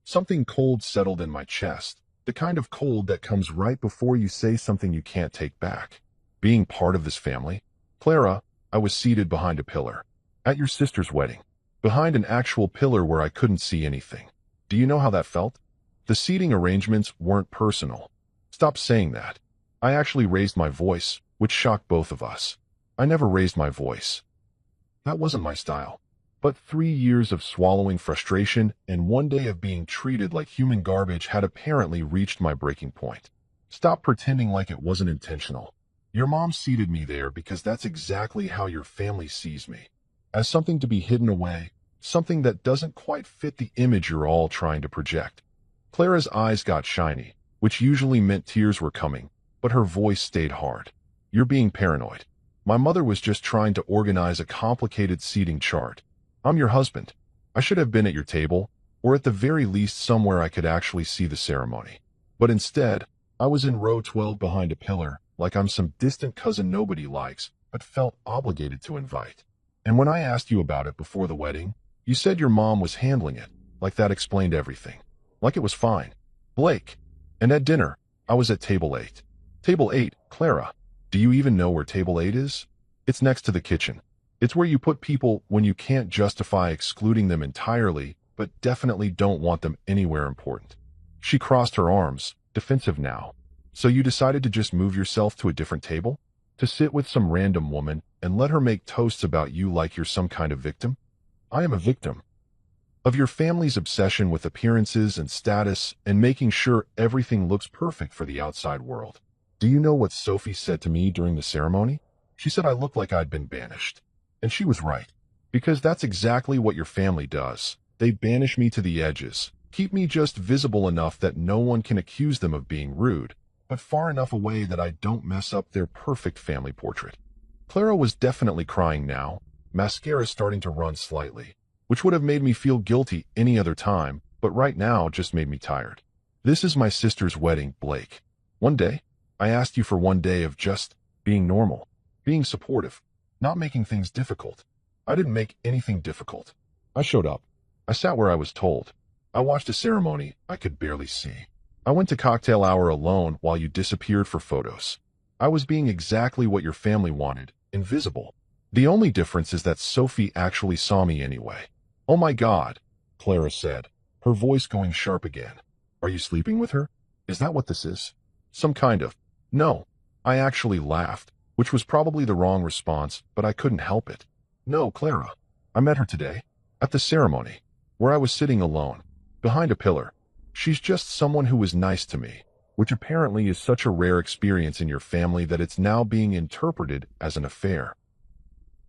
Something cold settled in my chest, the kind of cold that comes right before you say something you can't take back. Being part of this family? Clara, I was seated behind a pillar. At your sister's wedding. Behind an actual pillar where I couldn't see anything. Do you know how that felt? The seating arrangements weren't personal. Stop saying that. I actually raised my voice, which shocked both of us. I never raised my voice. That wasn't my style. But 3 years of swallowing frustration and one day of being treated like human garbage had apparently reached my breaking point. Stop pretending like it wasn't intentional. Your mom seated me there because that's exactly how your family sees me. As something to be hidden away, something that doesn't quite fit the image you're all trying to project. Clara's eyes got shiny, which usually meant tears were coming, but her voice stayed hard. You're being paranoid. My mother was just trying to organize a complicated seating chart. I'm your husband. I should have been at your table, or at the very least somewhere I could actually see the ceremony. But instead, I was in row 12 behind a pillar, like I'm some distant cousin nobody likes, but felt obligated to invite. And when I asked you about it before the wedding, you said your mom was handling it, like that explained everything. Like it was fine. Blake. And at dinner, I was at table 8. Table 8, Clara. Do you even know where table 8 is? It's next to the kitchen. It's where you put people when you can't justify excluding them entirely, but definitely don't want them anywhere important. She crossed her arms, defensive now. So you decided to just move yourself to a different table? To sit with some random woman and let her make toasts about you like you're some kind of victim? I am a victim of your family's obsession with appearances and status and making sure everything looks perfect for the outside world. Do you know what Sophie said to me during the ceremony? She said I looked like I'd been banished. And she was right. Because that's exactly what your family does. They banish me to the edges, keep me just visible enough that no one can accuse them of being rude, but far enough away that I don't mess up their perfect family portrait. Clara was definitely crying now, mascara starting to run slightly, which would have made me feel guilty any other time, but right now just made me tired. This is my sister's wedding, Blake. One day, I asked you for one day of just being normal, being supportive, not making things difficult. I didn't make anything difficult. I showed up. I sat where I was told. I watched a ceremony I could barely see. I went to cocktail hour alone while you disappeared for photos. I was being exactly what your family wanted, invisible. The only difference is that Sophie actually saw me anyway. Oh my God, Clara said, her voice going sharp again. Are you sleeping with her? Is that what this is? Some kind of. No. I actually laughed, which was probably the wrong response, but I couldn't help it. No, Clara. I met her today, at the ceremony, where I was sitting alone, behind a pillar. She's just someone who was nice to me, which apparently is such a rare experience in your family that it's now being interpreted as an affair.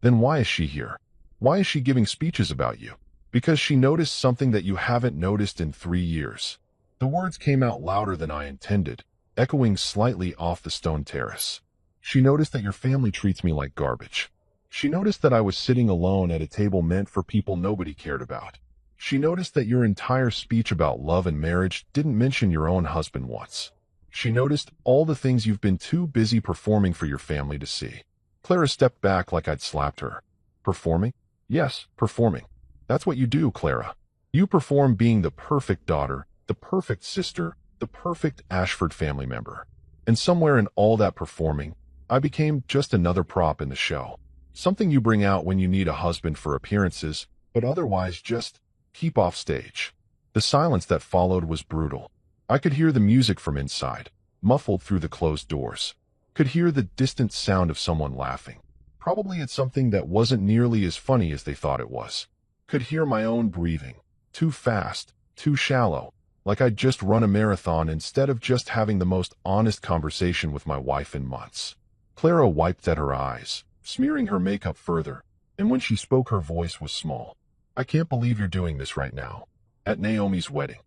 Then why is she here? Why is she giving speeches about you? Because she noticed something that you haven't noticed in 3 years. The words came out louder than I intended, echoing slightly off the stone terrace. She noticed that your family treats me like garbage. She noticed that I was sitting alone at a table meant for people nobody cared about. She noticed that your entire speech about love and marriage didn't mention your own husband once. She noticed all the things you've been too busy performing for your family to see. Clara stepped back like I'd slapped her. Performing? Yes, performing. That's what you do, Clara. You perform being the perfect daughter, the perfect sister, the perfect Ashford family member. And somewhere in all that performing, I became just another prop in the show. Something you bring out when you need a husband for appearances, but otherwise just keep off stage. The silence that followed was brutal. I could hear the music from inside, muffled through the closed doors. Could hear the distant sound of someone laughing. Probably at something that wasn't nearly as funny as they thought it was. Could hear my own breathing. Too fast, too shallow, like I'd just run a marathon instead of just having the most honest conversation with my wife in months. Clara wiped at her eyes, smearing her makeup further, and when she spoke her voice was small. I can't believe you're doing this right now. At Naomi's wedding.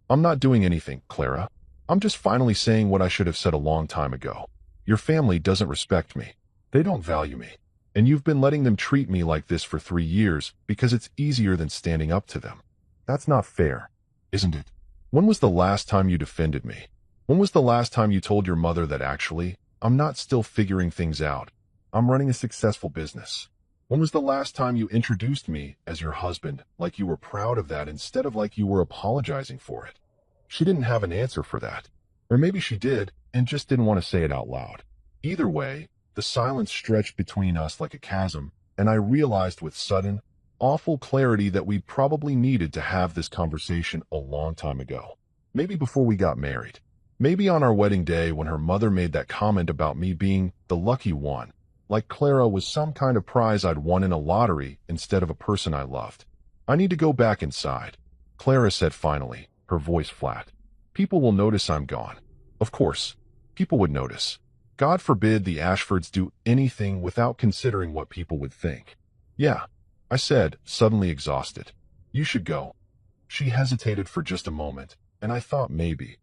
I'm not doing anything, Clara. I'm just finally saying what I should have said a long time ago. Your family doesn't respect me. They don't value me. And you've been letting them treat me like this for 3 years because it's easier than standing up to them. That's not fair, isn't it? When was the last time you defended me? When was the last time you told your mother that actually, I'm not still figuring things out? I'm running a successful business. When was the last time you introduced me as your husband, like you were proud of that instead of like you were apologizing for it? She didn't have an answer for that. Or maybe she did and just didn't want to say it out loud. Either way, the silence stretched between us like a chasm, and I realized with sudden, awful clarity that we probably needed to have this conversation a long time ago. Maybe before we got married. Maybe on our wedding day when her mother made that comment about me being the lucky one, like Clara was some kind of prize I'd won in a lottery instead of a person I loved. I need to go back inside, Clara said finally, her voice flat. People will notice I'm gone. Of course, people would notice. God forbid the Ashfords do anything without considering what people would think. Yeah, I said, suddenly exhausted. You should go. She hesitated for just a moment, and I thought maybe,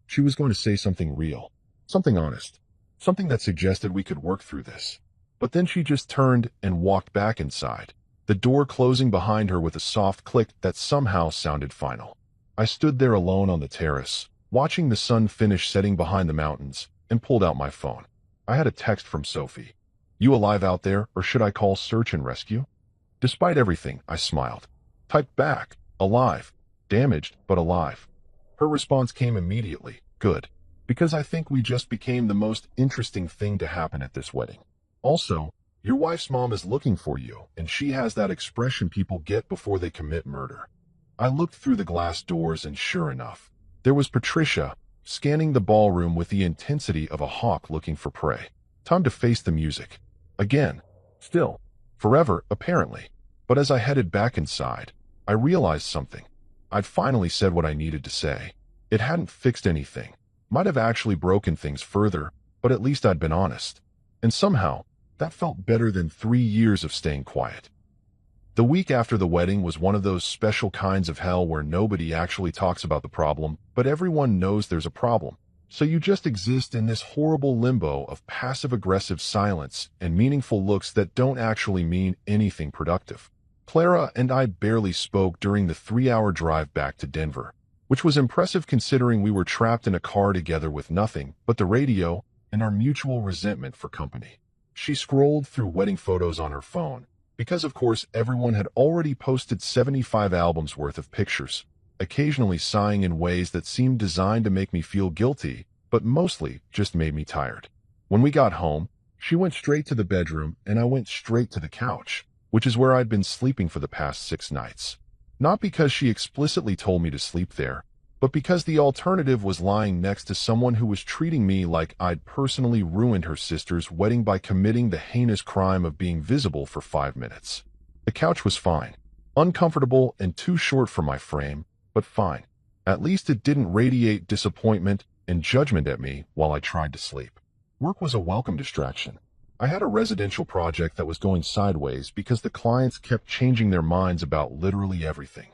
she was going to say something real, something honest, something that suggested we could work through this. But then she just turned and walked back inside, the door closing behind her with a soft click that somehow sounded final. I stood there alone on the terrace, watching the sun finish setting behind the mountains, and pulled out my phone. I had a text from Sophie. You alive out there, or should I call search and rescue? Despite everything, I smiled. Typed back, alive, damaged, but alive. Her response came immediately, good, because I think we just became the most interesting thing to happen at this wedding. Also, your wife's mom is looking for you, and she has that expression people get before they commit murder. I looked through the glass doors, and sure enough, there was Patricia, scanning the ballroom with the intensity of a hawk looking for prey. Time to face the music. Again. Still. Forever, apparently. But as I headed back inside, I realized something. I'd finally said what I needed to say. It hadn't fixed anything. Might have actually broken things further, but at least I'd been honest. And somehow, that felt better than 3 years of staying quiet. The week after the wedding was one of those special kinds of hell where nobody actually talks about the problem, but everyone knows there's a problem. So you just exist in this horrible limbo of passive-aggressive silence and meaningful looks that don't actually mean anything productive. Clara and I barely spoke during the 3-hour drive back to Denver, which was impressive considering we were trapped in a car together with nothing but the radio and our mutual resentment for company. She scrolled through wedding photos on her phone, because of course everyone had already posted 75 albums worth of pictures, occasionally sighing in ways that seemed designed to make me feel guilty, but mostly just made me tired. When we got home, she went straight to the bedroom and I went straight to the couch, which is where I'd been sleeping for the past 6 nights. Not because she explicitly told me to sleep there, but because the alternative was lying next to someone who was treating me like I'd personally ruined her sister's wedding by committing the heinous crime of being visible for 5 minutes. The couch was fine. Uncomfortable and too short for my frame, but fine. At least it didn't radiate disappointment and judgment at me while I tried to sleep. Work was a welcome distraction. I had a residential project that was going sideways because the clients kept changing their minds about literally everything.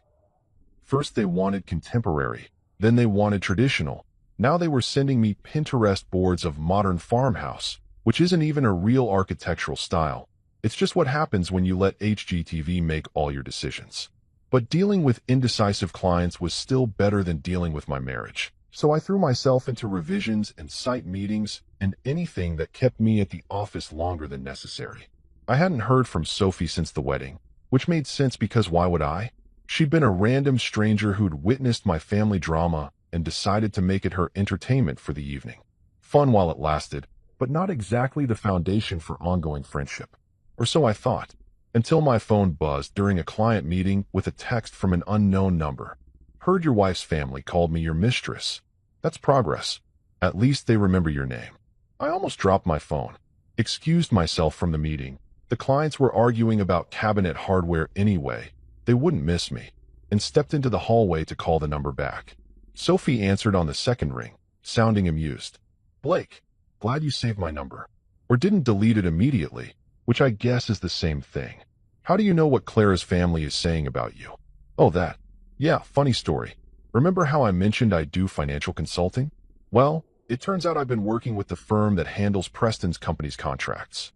First they wanted contemporary, then they wanted traditional. Now they were sending me Pinterest boards of modern farmhouse, which isn't even a real architectural style. It's just what happens when you let HGTV make all your decisions. But dealing with indecisive clients was still better than dealing with my marriage. So I threw myself into revisions and site meetings and anything that kept me at the office longer than necessary. I hadn't heard from Sophie since the wedding, which made sense because why would I? She'd been a random stranger who'd witnessed my family drama and decided to make it her entertainment for the evening. Fun while it lasted, but not exactly the foundation for ongoing friendship. Or so I thought, until my phone buzzed during a client meeting with a text from an unknown number. Heard your wife's family called me your mistress. That's progress. At least they remember your name. I almost dropped my phone, excused myself from the meeting. The clients were arguing about cabinet hardware anyway. They wouldn't miss me, and stepped into the hallway to call the number back. Sophie answered on the second ring, sounding amused. Blake, glad you saved my number. Or didn't delete it immediately, which I guess is the same thing. How do you know what Clara's family is saying about you? Oh, that. Yeah, funny story. Remember how I mentioned I do financial consulting? Well, it turns out I've been working with the firm that handles Preston's company's contracts.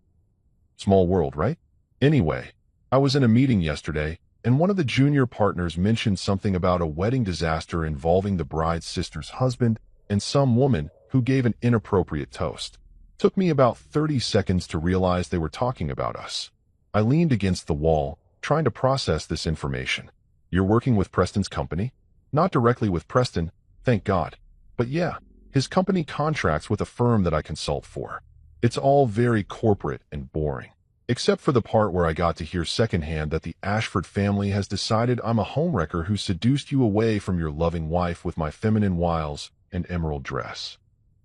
Small world, right? Anyway, I was in a meeting yesterday, and one of the junior partners mentioned something about a wedding disaster involving the bride's sister's husband and some woman who gave an inappropriate toast. Took me about 30 seconds to realize they were talking about us. I leaned against the wall, trying to process this information. You're working with Preston's company? Not directly with Preston, thank God. But yeah, his company contracts with a firm that I consult for. It's all very corporate and boring. Except for the part where I got to hear secondhand that the Ashford family has decided I'm a homewrecker who seduced you away from your loving wife with my feminine wiles and emerald dress.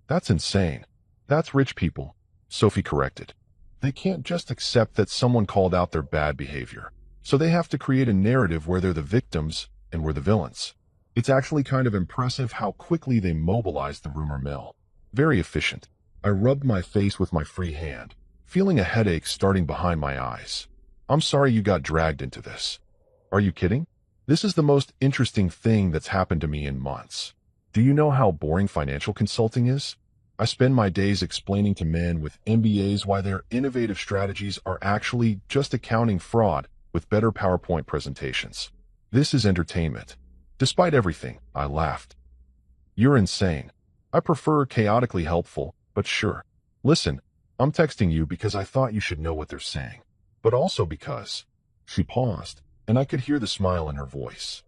That's insane. That's rich people, Sophie corrected. They can't just accept that someone called out their bad behavior. So they have to create a narrative where they're the victims and we're the villains. It's actually kind of impressive how quickly they mobilized the rumor mill. Very efficient. I rubbed my face with my free hand, feeling a headache starting behind my eyes. I'm sorry you got dragged into this. Are you kidding? This is the most interesting thing that's happened to me in months. Do you know how boring financial consulting is? I spend my days explaining to men with MBAs why their innovative strategies are actually just accounting fraud with better PowerPoint presentations. This is entertainment. Despite everything, I laughed. You're insane. I prefer chaotically helpful, but sure. Listen, I'm texting you because I thought you should know what they're saying. But also because... She paused, and I could hear the smile in her voice.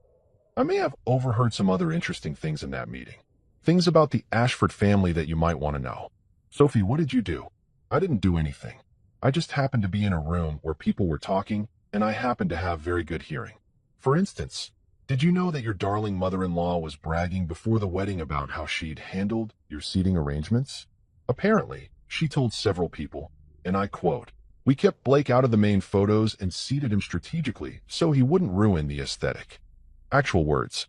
I may have overheard some other interesting things in that meeting. Things about the Ashford family that you might want to know. Sophie, what did you do? I didn't do anything. I just happened to be in a room where people were talking, and I happened to have very good hearing. For instance, did you know that your darling mother-in-law was bragging before the wedding about how she'd handled your seating arrangements? Apparently, she told several people, and I quote, "We kept Blake out of the main photos and seated him strategically so he wouldn't ruin the aesthetic." Actual words.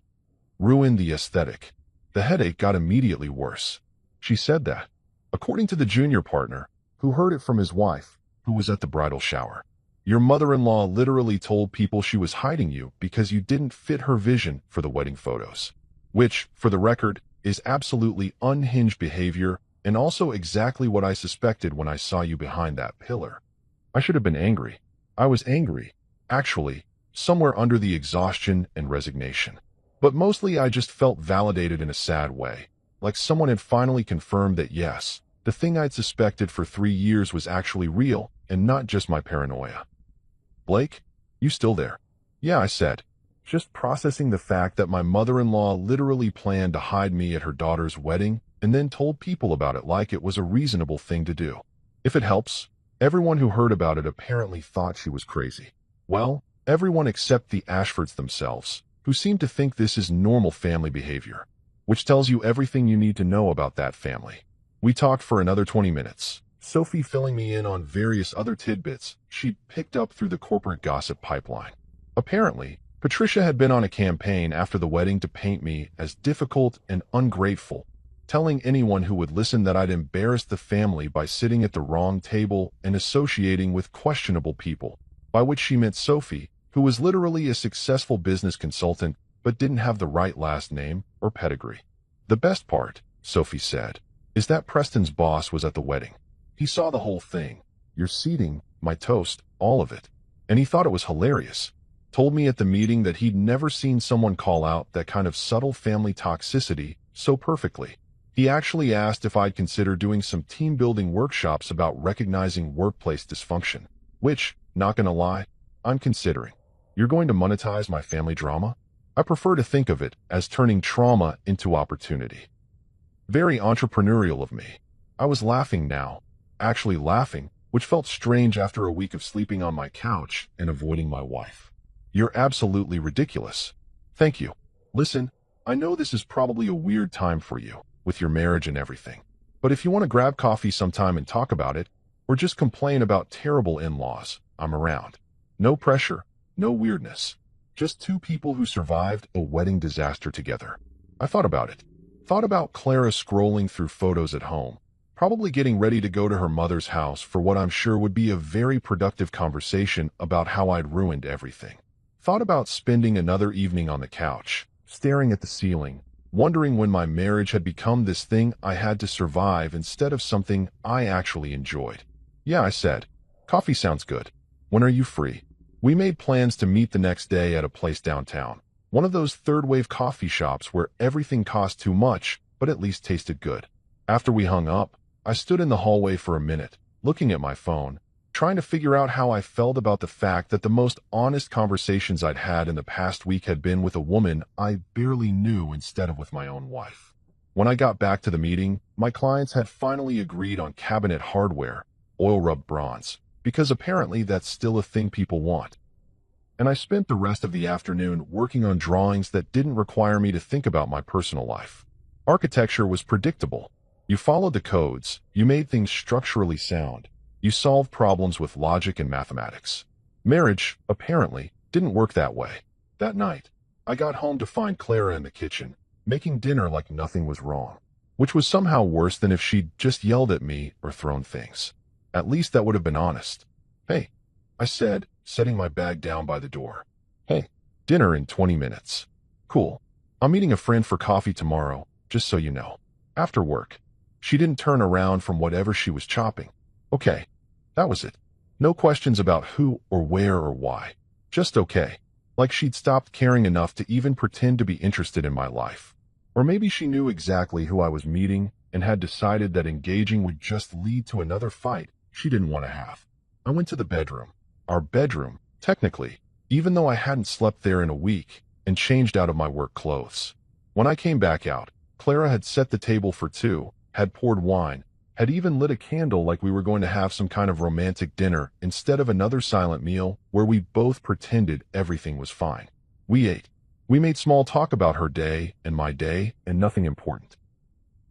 Ruin the aesthetic. The headache got immediately worse. She said that, according to the junior partner, who heard it from his wife, who was at the bridal shower. Your mother-in-law literally told people she was hiding you because you didn't fit her vision for the wedding photos. Which, for the record, is absolutely unhinged behavior and also exactly what I suspected when I saw you behind that pillar. I should have been angry. I was angry, actually, somewhere under the exhaustion and resignation. But mostly I just felt validated in a sad way, like someone had finally confirmed that yes, the thing I'd suspected for 3 years was actually real and not just my paranoia. Blake, you still there? Yeah, I said, just processing the fact that my mother-in-law literally planned to hide me at her daughter's wedding and then told people about it like it was a reasonable thing to do. If it helps, everyone who heard about it apparently thought she was crazy. Well, everyone except the Ashfords themselves, who seem to think this is normal family behavior, which tells you everything you need to know about that family. We talked for another 20 minutes, Sophie filling me in on various other tidbits she'd picked up through the corporate gossip pipeline. Apparently, Patricia had been on a campaign after the wedding to paint me as difficult and ungrateful, telling anyone who would listen that I'd embarrassed the family by sitting at the wrong table and associating with questionable people, by which she meant Sophie, who was literally a successful business consultant but didn't have the right last name or pedigree. The best part, Sophie said, is that Preston's boss was at the wedding. He saw the whole thing, your seating, my toast, all of it, and he thought it was hilarious. Told me at the meeting that he'd never seen someone call out that kind of subtle family toxicity so perfectly. He actually asked if I'd consider doing some team-building workshops about recognizing workplace dysfunction, which, not gonna lie, I'm considering. You're going to monetize my family drama? I prefer to think of it as turning trauma into opportunity. Very entrepreneurial of me. I was laughing now, actually laughing, which felt strange after a week of sleeping on my couch and avoiding my wife. You're absolutely ridiculous. Thank you. Listen, I know this is probably a weird time for you, with your marriage and everything. But if you want to grab coffee sometime and talk about it, or just complain about terrible in-laws, I'm around. No pressure, no weirdness. Just two people who survived a wedding disaster together. I thought about it. Thought about Clara scrolling through photos at home, probably getting ready to go to her mother's house for what I'm sure would be a very productive conversation about how I'd ruined everything. Thought about spending another evening on the couch, staring at the ceiling, wondering when my marriage had become this thing I had to survive instead of something I actually enjoyed. Yeah, I said, coffee sounds good. When are you free? We made plans to meet the next day at a place downtown, one of those third-wave coffee shops where everything costs too much, but at least tasted good. After we hung up, I stood in the hallway for a minute, looking at my phone, trying to figure out how I felt about the fact that the most honest conversations I'd had in the past week had been with a woman I barely knew instead of with my own wife. When I got back to the meeting, my clients had finally agreed on cabinet hardware, oil-rubbed bronze, because apparently that's still a thing people want. And I spent the rest of the afternoon working on drawings that didn't require me to think about my personal life. Architecture was predictable. You followed the codes, you made things structurally sound, you solved problems with logic and mathematics. Marriage, apparently, didn't work that way. That night, I got home to find Clara in the kitchen, making dinner like nothing was wrong, which was somehow worse than if she'd just yelled at me or thrown things. At least that would have been honest. "Hey," I said, setting my bag down by the door. "Hey, dinner in 20 minutes. Cool. I'm meeting a friend for coffee tomorrow, just so you know. After work." She didn't turn around from whatever she was chopping. Okay, that was it. No questions about who or where or why. Just okay. Like she'd stopped caring enough to even pretend to be interested in my life. Or maybe she knew exactly who I was meeting and had decided that engaging would just lead to another fight she didn't want to have. I went to the bedroom. Our bedroom, technically, even though I hadn't slept there in a week, and changed out of my work clothes. When I came back out, Clara had set the table for two, had poured wine, had even lit a candle like we were going to have some kind of romantic dinner instead of another silent meal where we both pretended everything was fine. We ate. We made small talk about her day and my day and nothing important.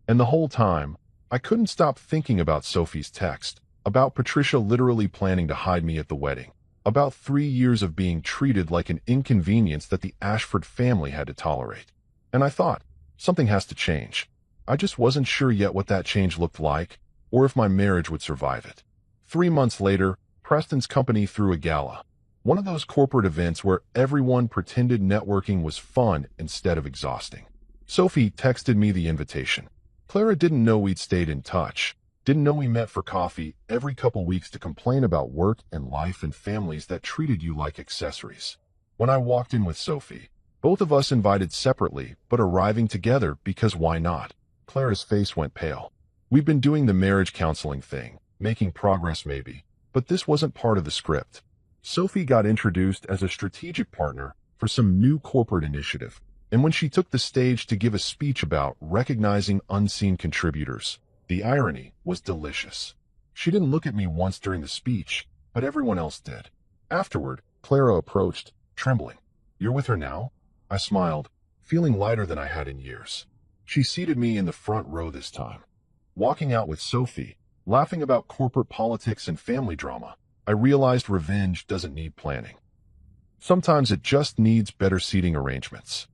And the whole time, I couldn't stop thinking about Sophie's text, about Patricia literally planning to hide me at the wedding, about 3 years of being treated like an inconvenience that the Ashford family had to tolerate. And I thought, something has to change. I just wasn't sure yet what that change looked like, or if my marriage would survive it. 3 months later, Preston's company threw a gala. One of those corporate events where everyone pretended networking was fun instead of exhausting. Sophie texted me the invitation. Clara didn't know we'd stayed in touch, didn't know we met for coffee every couple weeks to complain about work and life and families that treated you like accessories. When I walked in with Sophie, both of us invited separately, but arriving together because why not? Clara's face went pale. We've been doing the marriage counseling thing, making progress maybe, but this wasn't part of the script. Sophie got introduced as a strategic partner for some new corporate initiative, and when she took the stage to give a speech about recognizing unseen contributors, the irony was delicious. She didn't look at me once during the speech, but everyone else did. Afterward, Clara approached, trembling. "You're with her now?" I smiled, feeling lighter than I had in years. She seated me in the front row this time. Walking out with Sophie, laughing about corporate politics and family drama, I realized revenge doesn't need planning. Sometimes it just needs better seating arrangements.